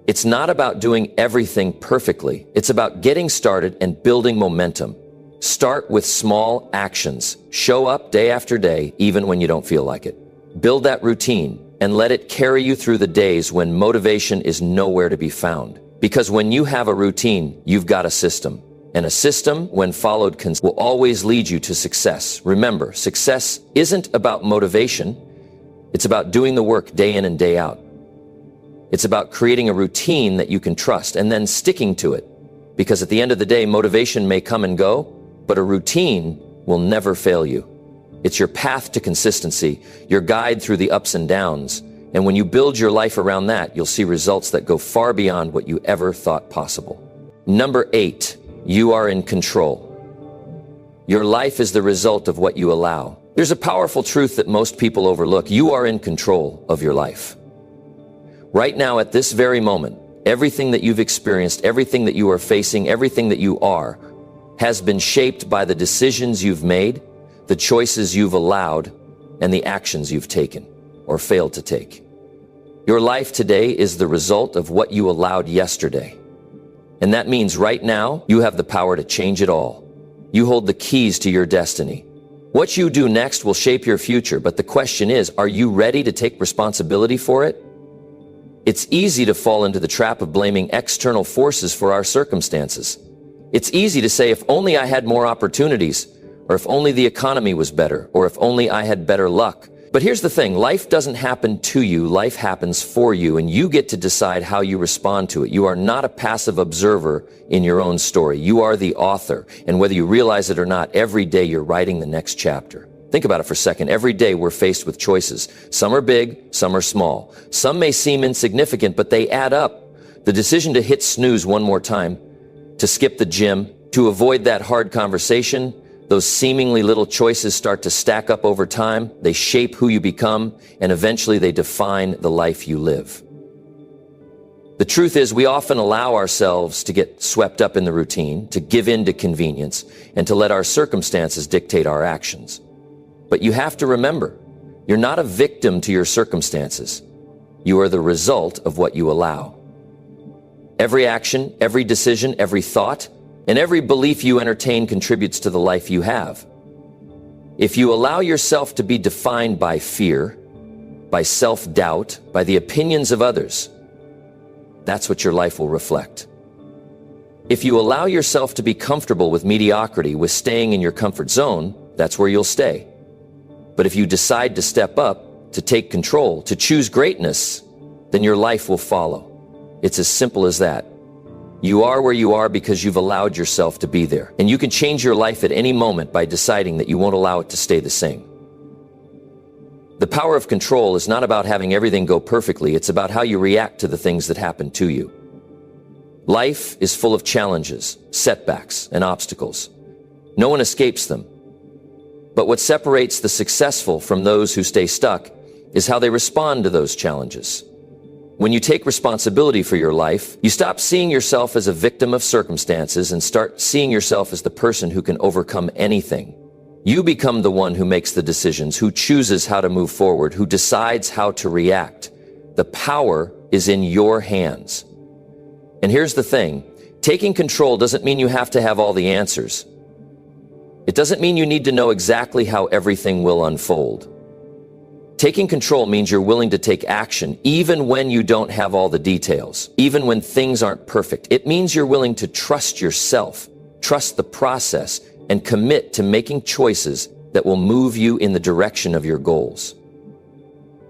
It's not about doing everything perfectly. It's about getting started and building momentum. Start with small actions. Show up day after day, even when you don't feel like it. Build that routine and let it carry you through the days when motivation is nowhere to be found. Because when you have a routine, you've got a system. And a system, when followed, will always lead you to success. Remember, success isn't about motivation. It's about doing the work day in and day out. It's about creating a routine that you can trust and then sticking to it. Because at the end of the day, motivation may come and go, but a routine will never fail you. It's your path to consistency, your guide through the ups and downs. And when you build your life around that, you'll see results that go far beyond what you ever thought possible. Number 8, you are in control. Your life is the result of what you allow. There's a powerful truth that most people overlook. You are in control of your life. Right now, at this very moment, everything that you've experienced, everything that you are facing, everything that you are, has been shaped by the decisions you've made, the choices you've allowed, and the actions you've taken or failed to take. Your life today is the result of what you allowed yesterday. And that means right now, you have the power to change it all. You hold the keys to your destiny. What you do next will shape your future, but the question is, are you ready to take responsibility for it? It's easy to fall into the trap of blaming external forces for our circumstances. It's easy to say, if only I had more opportunities, or if only the economy was better, or if only I had better luck. But here's the thing, life doesn't happen to you, life happens for you, and you get to decide how you respond to it. You are not a passive observer in your own story. You are the author, and whether you realize it or not, every day you're writing the next chapter. Think about it for a second. Every day we're faced with choices. Some are big, some are small. Some may seem insignificant, but they add up. The decision to hit snooze one more time, to skip the gym, to avoid that hard conversation, those seemingly little choices start to stack up over time. They shape who you become, and eventually they define the life you live. The truth is, we often allow ourselves to get swept up in the routine, to give in to convenience, and to let our circumstances dictate our actions. But you have to remember, you're not a victim to your circumstances. You are the result of what you allow. Every action, every decision, every thought, and every belief you entertain contributes to the life you have. If you allow yourself to be defined by fear, by self-doubt, by the opinions of others, that's what your life will reflect. If you allow yourself to be comfortable with mediocrity, with staying in your comfort zone, that's where you'll stay. But if you decide to step up, to take control, to choose greatness, then your life will follow. It's as simple as that. You are where you are because you've allowed yourself to be there. And you can change your life at any moment by deciding that you won't allow it to stay the same. The power of control is not about having everything go perfectly. It's about how you react to the things that happen to you. Life is full of challenges, setbacks, and obstacles. No one escapes them. But what separates the successful from those who stay stuck is how they respond to those challenges. When you take responsibility for your life, you stop seeing yourself as a victim of circumstances and start seeing yourself as the person who can overcome anything. You become the one who makes the decisions, who chooses how to move forward, who decides how to react. The power is in your hands. And here's the thing, taking control doesn't mean you have to have all the answers. It doesn't mean you need to know exactly how everything will unfold. Taking control means you're willing to take action, even when you don't have all the details, even when things aren't perfect. It means you're willing to trust yourself, trust the process, and commit to making choices that will move you in the direction of your goals.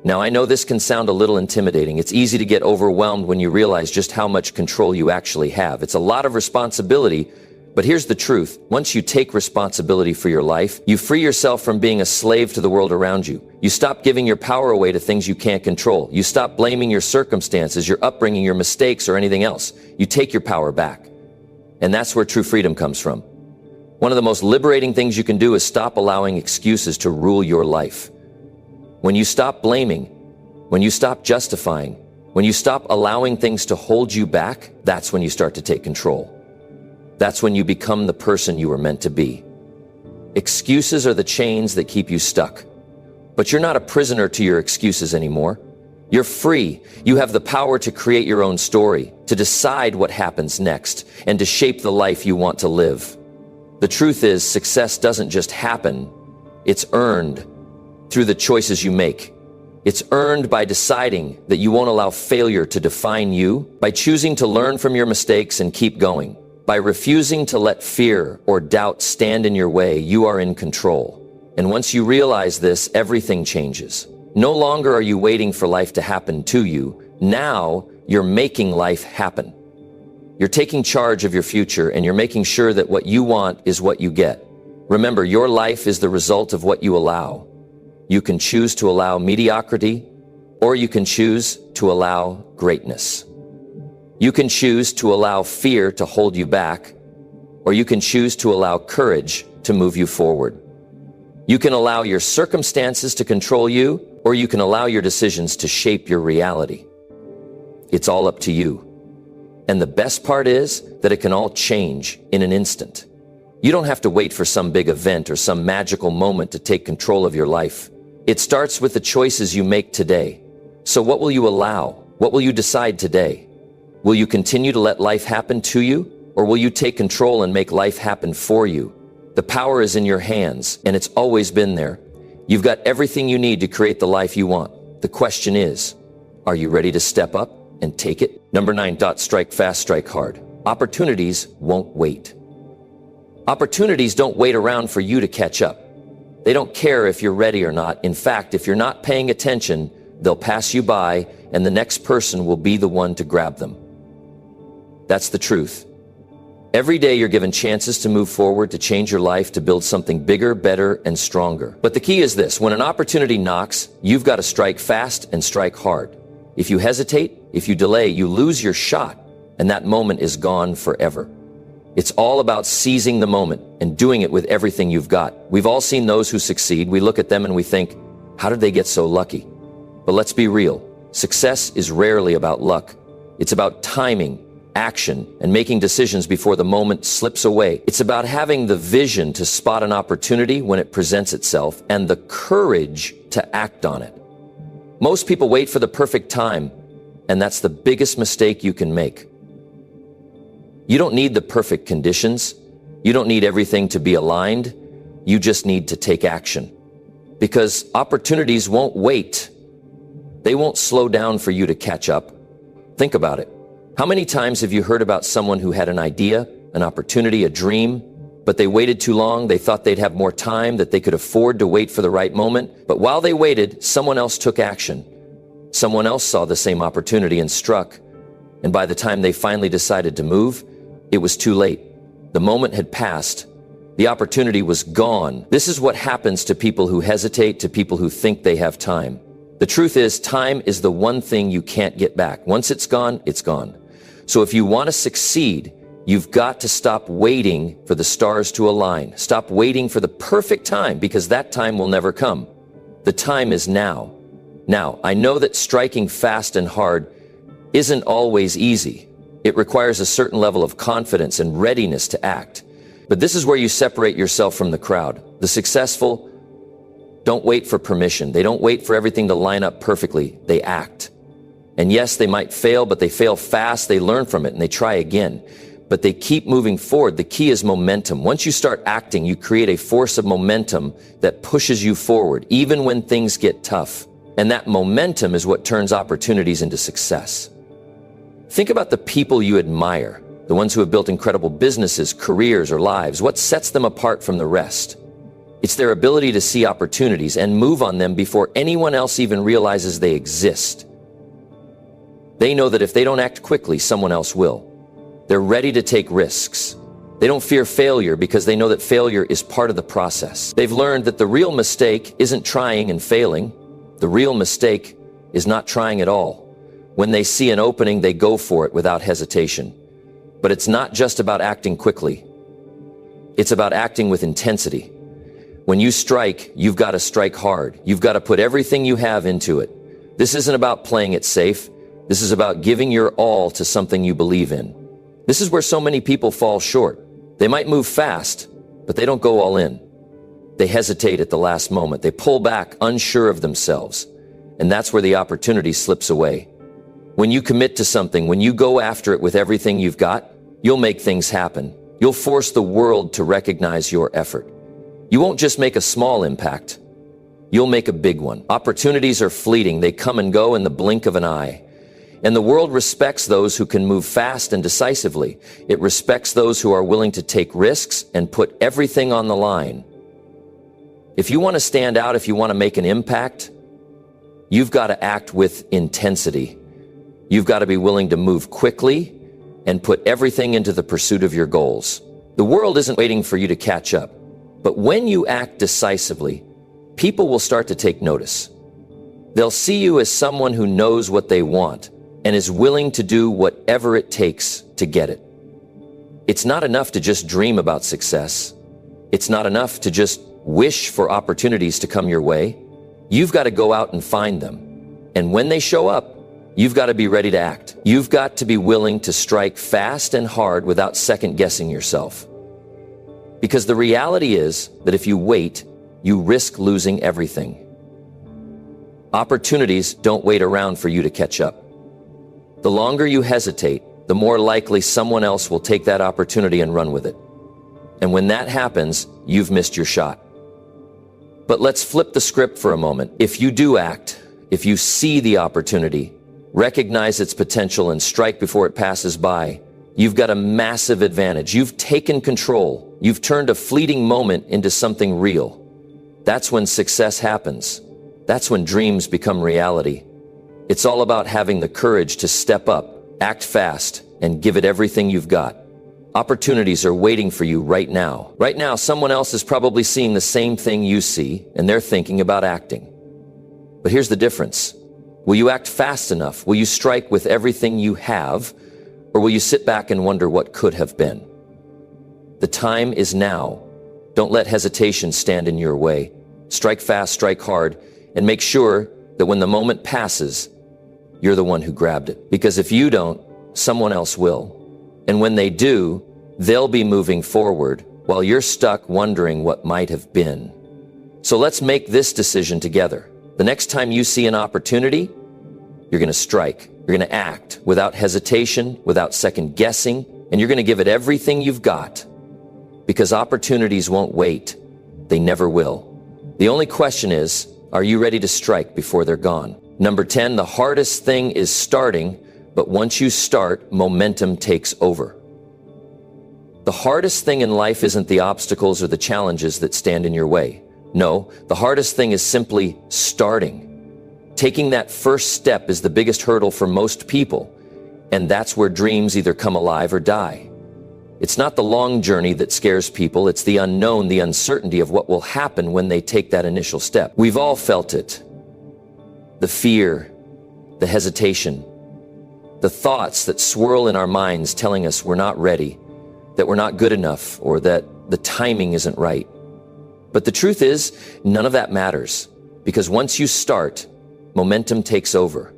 Now, I know this can sound a little intimidating. It's easy to get overwhelmed when you realize just how much control you actually have. It's a lot of responsibility, but here's the truth. Once you take responsibility for your life, you free yourself from being a slave to the world around you. You stop giving your power away to things you can't control. You stop blaming your circumstances, your upbringing, your mistakes, or anything else. You take your power back. And that's where true freedom comes from. One of the most liberating things you can do is stop allowing excuses to rule your life. When you stop blaming, when you stop justifying, when you stop allowing things to hold you back, that's when you start to take control. That's when you become the person you were meant to be. Excuses are the chains that keep you stuck. But you're not a prisoner to your excuses anymore. You're free. You have the power to create your own story, to decide what happens next, and to shape the life you want to live. The truth is, success doesn't just happen. It's earned through the choices you make. It's earned by deciding that you won't allow failure to define you, by choosing to learn from your mistakes and keep going. By refusing to let fear or doubt stand in your way, you are in control. And once you realize this, everything changes. No longer are you waiting for life to happen to you. Now you're making life happen. You're taking charge of your future, and you're making sure that what you want is what you get. Remember, your life is the result of what you allow. You can choose to allow mediocrity, or you can choose to allow greatness. You can choose to allow fear to hold you back, or you can choose to allow courage to move you forward. You can allow your circumstances to control you, or you can allow your decisions to shape your reality. It's all up to you. And the best part is that it can all change in an instant. You don't have to wait for some big event or some magical moment to take control of your life. It starts with the choices you make today. So what will you allow? What will you decide today? Will you continue to let life happen to you, or will you take control and make life happen for you? The power is in your hands, and it's always been there. You've got everything you need to create the life you want. The question is, are you ready to step up and take it? Number 9. Strike fast, strike hard. Opportunities won't wait. Opportunities don't wait around for you to catch up. They don't care if you're ready or not. In fact, if you're not paying attention, they'll pass you by, and the next person will be the one to grab them. That's the truth. Every day you're given chances to move forward, to change your life, to build something bigger, better, and stronger. But the key is this: when an opportunity knocks, you've got to strike fast and strike hard. If you hesitate, if you delay, you lose your shot, and that moment is gone forever. It's all about seizing the moment and doing it with everything you've got. We've all seen those who succeed. We look at them and we think, how did they get so lucky? But let's be real. Success is rarely about luck. It's about timing, action, and making decisions before the moment slips away. It's about having the vision to spot an opportunity when it presents itself and the courage to act on it. Most people wait for the perfect time, and that's the biggest mistake you can make. You don't need the perfect conditions. You don't need everything to be aligned. You just need to take action. Because opportunities won't wait. They won't slow down for you to catch up. Think about it. How many times have you heard about someone who had an idea, an opportunity, a dream, but they waited too long? They thought they'd have more time, that they could afford to wait for the right moment. But while they waited, someone else took action. Someone else saw the same opportunity and struck. And by the time they finally decided to move, it was too late. The moment had passed. The opportunity was gone. This is what happens to people who hesitate, to people who think they have time. The truth is, time is the one thing you can't get back. Once it's gone, it's gone. So if you want to succeed, you've got to stop waiting for the stars to align. Stop waiting for the perfect time, because that time will never come. The time is now. Now, I know that striking fast and hard isn't always easy. It requires a certain level of confidence and readiness to act. But this is where you separate yourself from the crowd. The successful don't wait for permission. They don't wait for everything to line up perfectly. They act. And yes, they might fail, but they fail fast. They learn from it and they try again. But they keep moving forward. The key is momentum. Once you start acting, you create a force of momentum that pushes you forward, even when things get tough. And that momentum is what turns opportunities into success. Think about the people you admire, the ones who have built incredible businesses, careers, or lives. What sets them apart from the rest? It's their ability to see opportunities and move on them before anyone else even realizes they exist. They know that if they don't act quickly, someone else will. They're ready to take risks. They don't fear failure because they know that failure is part of the process. They've learned that the real mistake isn't trying and failing. The real mistake is not trying at all. When they see an opening, they go for it without hesitation. But it's not just about acting quickly. It's about acting with intensity. When you strike, you've got to strike hard. You've got to put everything you have into it. This isn't about playing it safe. This is about giving your all to something you believe in. This is where so many people fall short. They might move fast, but they don't go all in. They hesitate at the last moment. They pull back, unsure of themselves. And that's where the opportunity slips away. When you commit to something, when you go after it with everything you've got, you'll make things happen. You'll force the world to recognize your effort. You won't just make a small impact. You'll make a big one. Opportunities are fleeting. They come and go in the blink of an eye. And the world respects those who can move fast and decisively. It respects those who are willing to take risks and put everything on the line. If you want to stand out, if you want to make an impact, you've got to act with intensity. You've got to be willing to move quickly and put everything into the pursuit of your goals. The world isn't waiting for you to catch up. But when you act decisively, people will start to take notice. They'll see you as someone who knows what they want and is willing to do whatever it takes to get it. It's not enough to just dream about success. It's not enough to just wish for opportunities to come your way. You've got to go out and find them. And when they show up, you've got to be ready to act. You've got to be willing to strike fast and hard without second-guessing yourself. Because the reality is that if you wait, you risk losing everything. Opportunities don't wait around for you to catch up. The longer you hesitate, the more likely someone else will take that opportunity and run with it. And when that happens, you've missed your shot. But let's flip the script for a moment. If you do act, if you see the opportunity, recognize its potential and strike before it passes by, you've got a massive advantage. You've taken control. You've turned a fleeting moment into something real. That's when success happens. That's when dreams become reality. It's all about having the courage to step up, act fast, and give it everything you've got. Opportunities are waiting for you right now. Right now, someone else is probably seeing the same thing you see, and they're thinking about acting. But here's the difference. Will you act fast enough? Will you strike with everything you have? Or will you sit back and wonder what could have been? The time is now. Don't let hesitation stand in your way. Strike fast, strike hard, and make sure that when the moment passes, you're the one who grabbed it. Because if you don't, someone else will. And when they do, they'll be moving forward while you're stuck wondering what might have been. So let's make this decision together. The next time you see an opportunity, you're going to strike. You're going to act without hesitation, without second guessing, and you're going to give it everything you've got. Because opportunities won't wait. They never will. The only question is, are you ready to strike before they're gone? Number 10, the hardest thing is starting, but once you start, momentum takes over. The hardest thing in life isn't the obstacles or the challenges that stand in your way. No, the hardest thing is simply starting. Taking that first step is the biggest hurdle for most people. And that's where dreams either come alive or die. It's not the long journey that scares people, it's the unknown, the uncertainty of what will happen when they take that initial step. We've all felt it. The fear, the hesitation, the thoughts that swirl in our minds telling us we're not ready, that we're not good enough, or that the timing isn't right. But the truth is, none of that matters, because once you start, momentum takes over.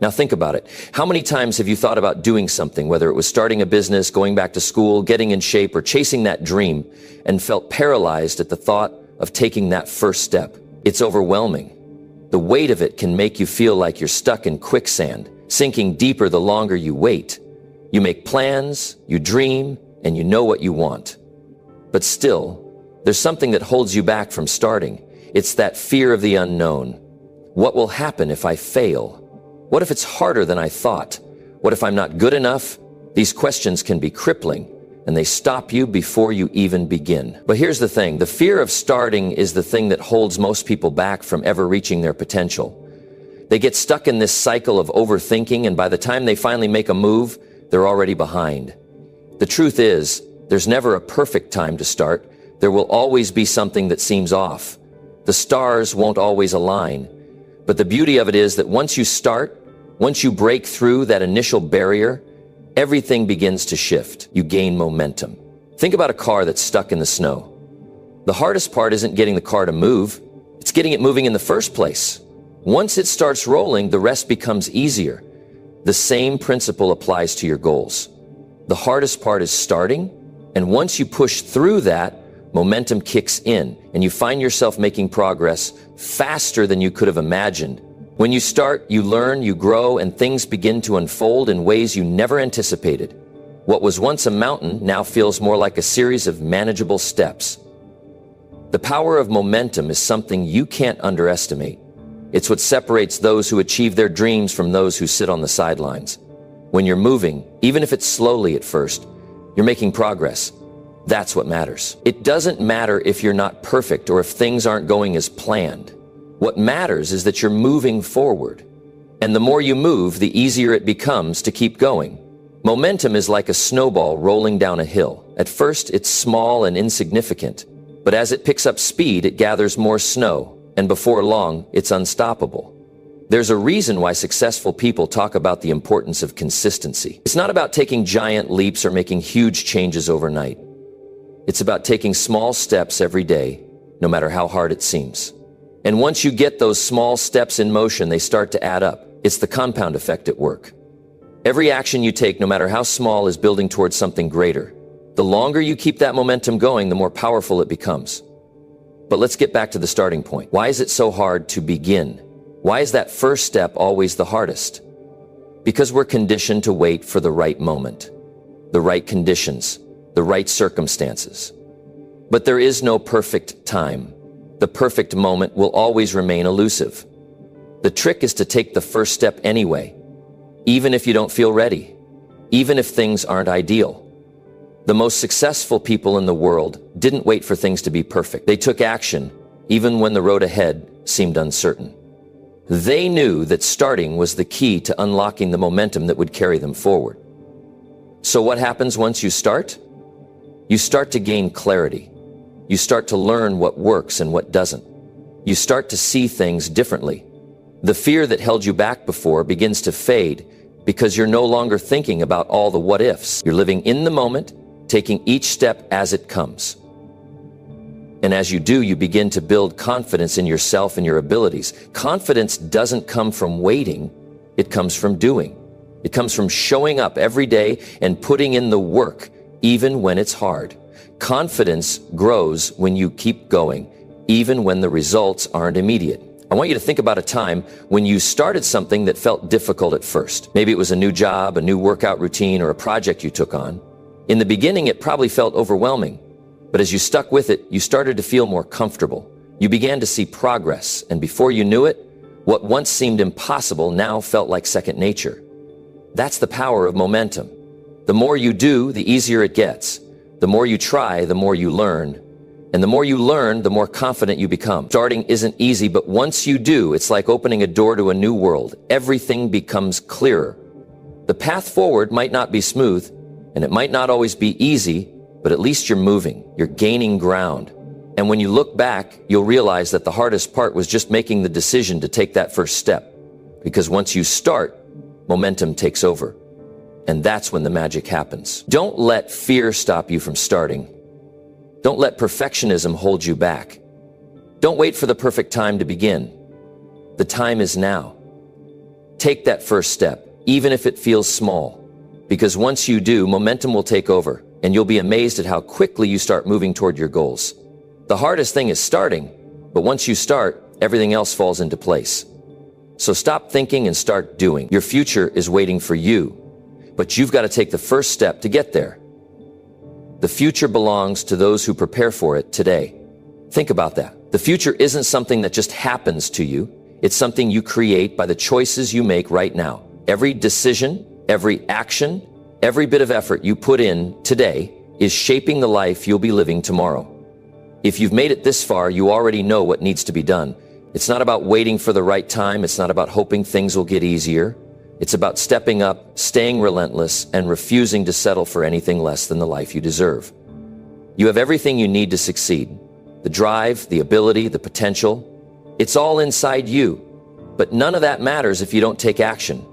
Now think about it. How many times have you thought about doing something, whether it was starting a business, going back to school, getting in shape, or chasing that dream, and felt paralyzed at the thought of taking that first step? It's overwhelming. The weight of it can make you feel like you're stuck in quicksand, sinking deeper the longer you wait. You make plans, you dream, and you know what you want. But still, there's something that holds you back from starting. It's that fear of the unknown. What will happen if I fail? What if it's harder than I thought? What if I'm not good enough? These questions can be crippling, and they stop you before you even begin. But here's the thing, the fear of starting is the thing that holds most people back from ever reaching their potential. They get stuck in this cycle of overthinking, and by the time they finally make a move, they're already behind. The truth is, there's never a perfect time to start. There will always be something that seems off. The stars won't always align. But the beauty of it is that once you start, once you break through that initial barrier, everything begins to shift. You gain momentum. Think about a car that's stuck in the snow. The hardest part isn't getting the car to move, it's getting it moving in the first place. Once it starts rolling, the rest becomes easier. The same principle applies to your goals. The hardest part is starting, and once you push through that, momentum kicks in, and you find yourself making progress faster than you could have imagined. When you start, you learn, you grow, and things begin to unfold in ways you never anticipated. What was once a mountain now feels more like a series of manageable steps. The power of momentum is something you can't underestimate. It's what separates those who achieve their dreams from those who sit on the sidelines. When you're moving, even if it's slowly at first, you're making progress. That's what matters. It doesn't matter if you're not perfect or if things aren't going as planned. What matters is that you're moving forward. And the more you move, the easier it becomes to keep going. Momentum is like a snowball rolling down a hill. At first, it's small and insignificant. But as it picks up speed, it gathers more snow. And before long, it's unstoppable. There's a reason why successful people talk about the importance of consistency. It's not about taking giant leaps or making huge changes overnight. It's about taking small steps every day, no matter how hard it seems. And once you get those small steps in motion, they start to add up. It's the compound effect at work. Every action you take, no matter how small, is building towards something greater. The longer you keep that momentum going, the more powerful it becomes. But let's get back to the starting point. Why is it so hard to begin? Why is that first step always the hardest? Because we're conditioned to wait for the right moment, the right conditions, the right circumstances. But there is no perfect time. The perfect moment will always remain elusive. The trick is to take the first step anyway, even if you don't feel ready, even if things aren't ideal. The most successful people in the world didn't wait for things to be perfect. They took action, even when the road ahead seemed uncertain. They knew that starting was the key to unlocking the momentum that would carry them forward. So what happens once you start? You start to gain clarity. You start to learn what works and what doesn't. You start to see things differently. The fear that held you back before begins to fade because you're no longer thinking about all the what ifs. You're living in the moment, taking each step as it comes. And as you do, you begin to build confidence in yourself and your abilities. Confidence doesn't come from waiting. It comes from doing. It comes from showing up every day and putting in the work, even when it's hard. Confidence grows when you keep going, even when the results aren't immediate. I want you to think about a time when you started something that felt difficult at first. Maybe it was a new job, a new workout routine, or a project you took on. In the beginning, it probably felt overwhelming. But as you stuck with it, you started to feel more comfortable. You began to see progress, and before you knew it, what once seemed impossible now felt like second nature. That's the power of momentum. The more you do, the easier it gets. The more you try, the more you learn. And the more you learn, the more confident you become. Starting isn't easy, but once you do, it's like opening a door to a new world. Everything becomes clearer. The path forward might not be smooth, and it might not always be easy, but at least you're moving, you're gaining ground. And when you look back, you'll realize that the hardest part was just making the decision to take that first step. Because once you start, momentum takes over. And that's when the magic happens. Don't let fear stop you from starting. Don't let perfectionism hold you back. Don't wait for the perfect time to begin. The time is now. Take that first step, even if it feels small. Because once you do, momentum will take over, and you'll be amazed at how quickly you start moving toward your goals. The hardest thing is starting, but once you start, everything else falls into place. So stop thinking and start doing. Your future is waiting for you, but you've got to take the first step to get there. The future belongs to those who prepare for it today. Think about that. The future isn't something that just happens to you. It's something you create by the choices you make right now. Every decision, every action, every bit of effort you put in today is shaping the life you'll be living tomorrow. If you've made it this far, you already know what needs to be done. It's not about waiting for the right time. It's not about hoping things will get easier. It's about stepping up, staying relentless, and refusing to settle for anything less than the life you deserve. You have everything you need to succeed. The drive, the ability, the potential. It's all inside you. But none of that matters if you don't take action.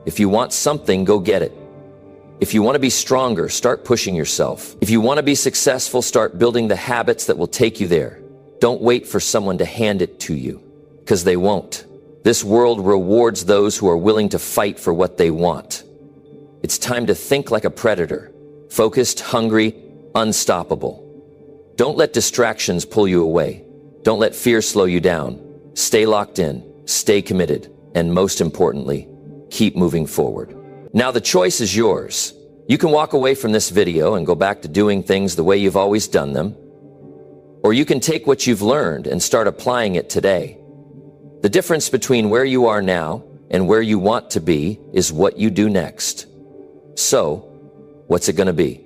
If you want something, go get it. If you want to be stronger, start pushing yourself. If you want to be successful, start building the habits that will take you there. Don't wait for someone to hand it to you, because they won't. This world rewards those who are willing to fight for what they want. It's time to think like a predator, focused, hungry, unstoppable. Don't let distractions pull you away. Don't let fear slow you down. Stay locked in, stay committed, and most importantly, keep moving forward. Now the choice is yours. You can walk away from this video and go back to doing things the way you've always done them. Or you can take what you've learned and start applying it today. The difference between where you are now and where you want to be is what you do next. So, what's it going to be?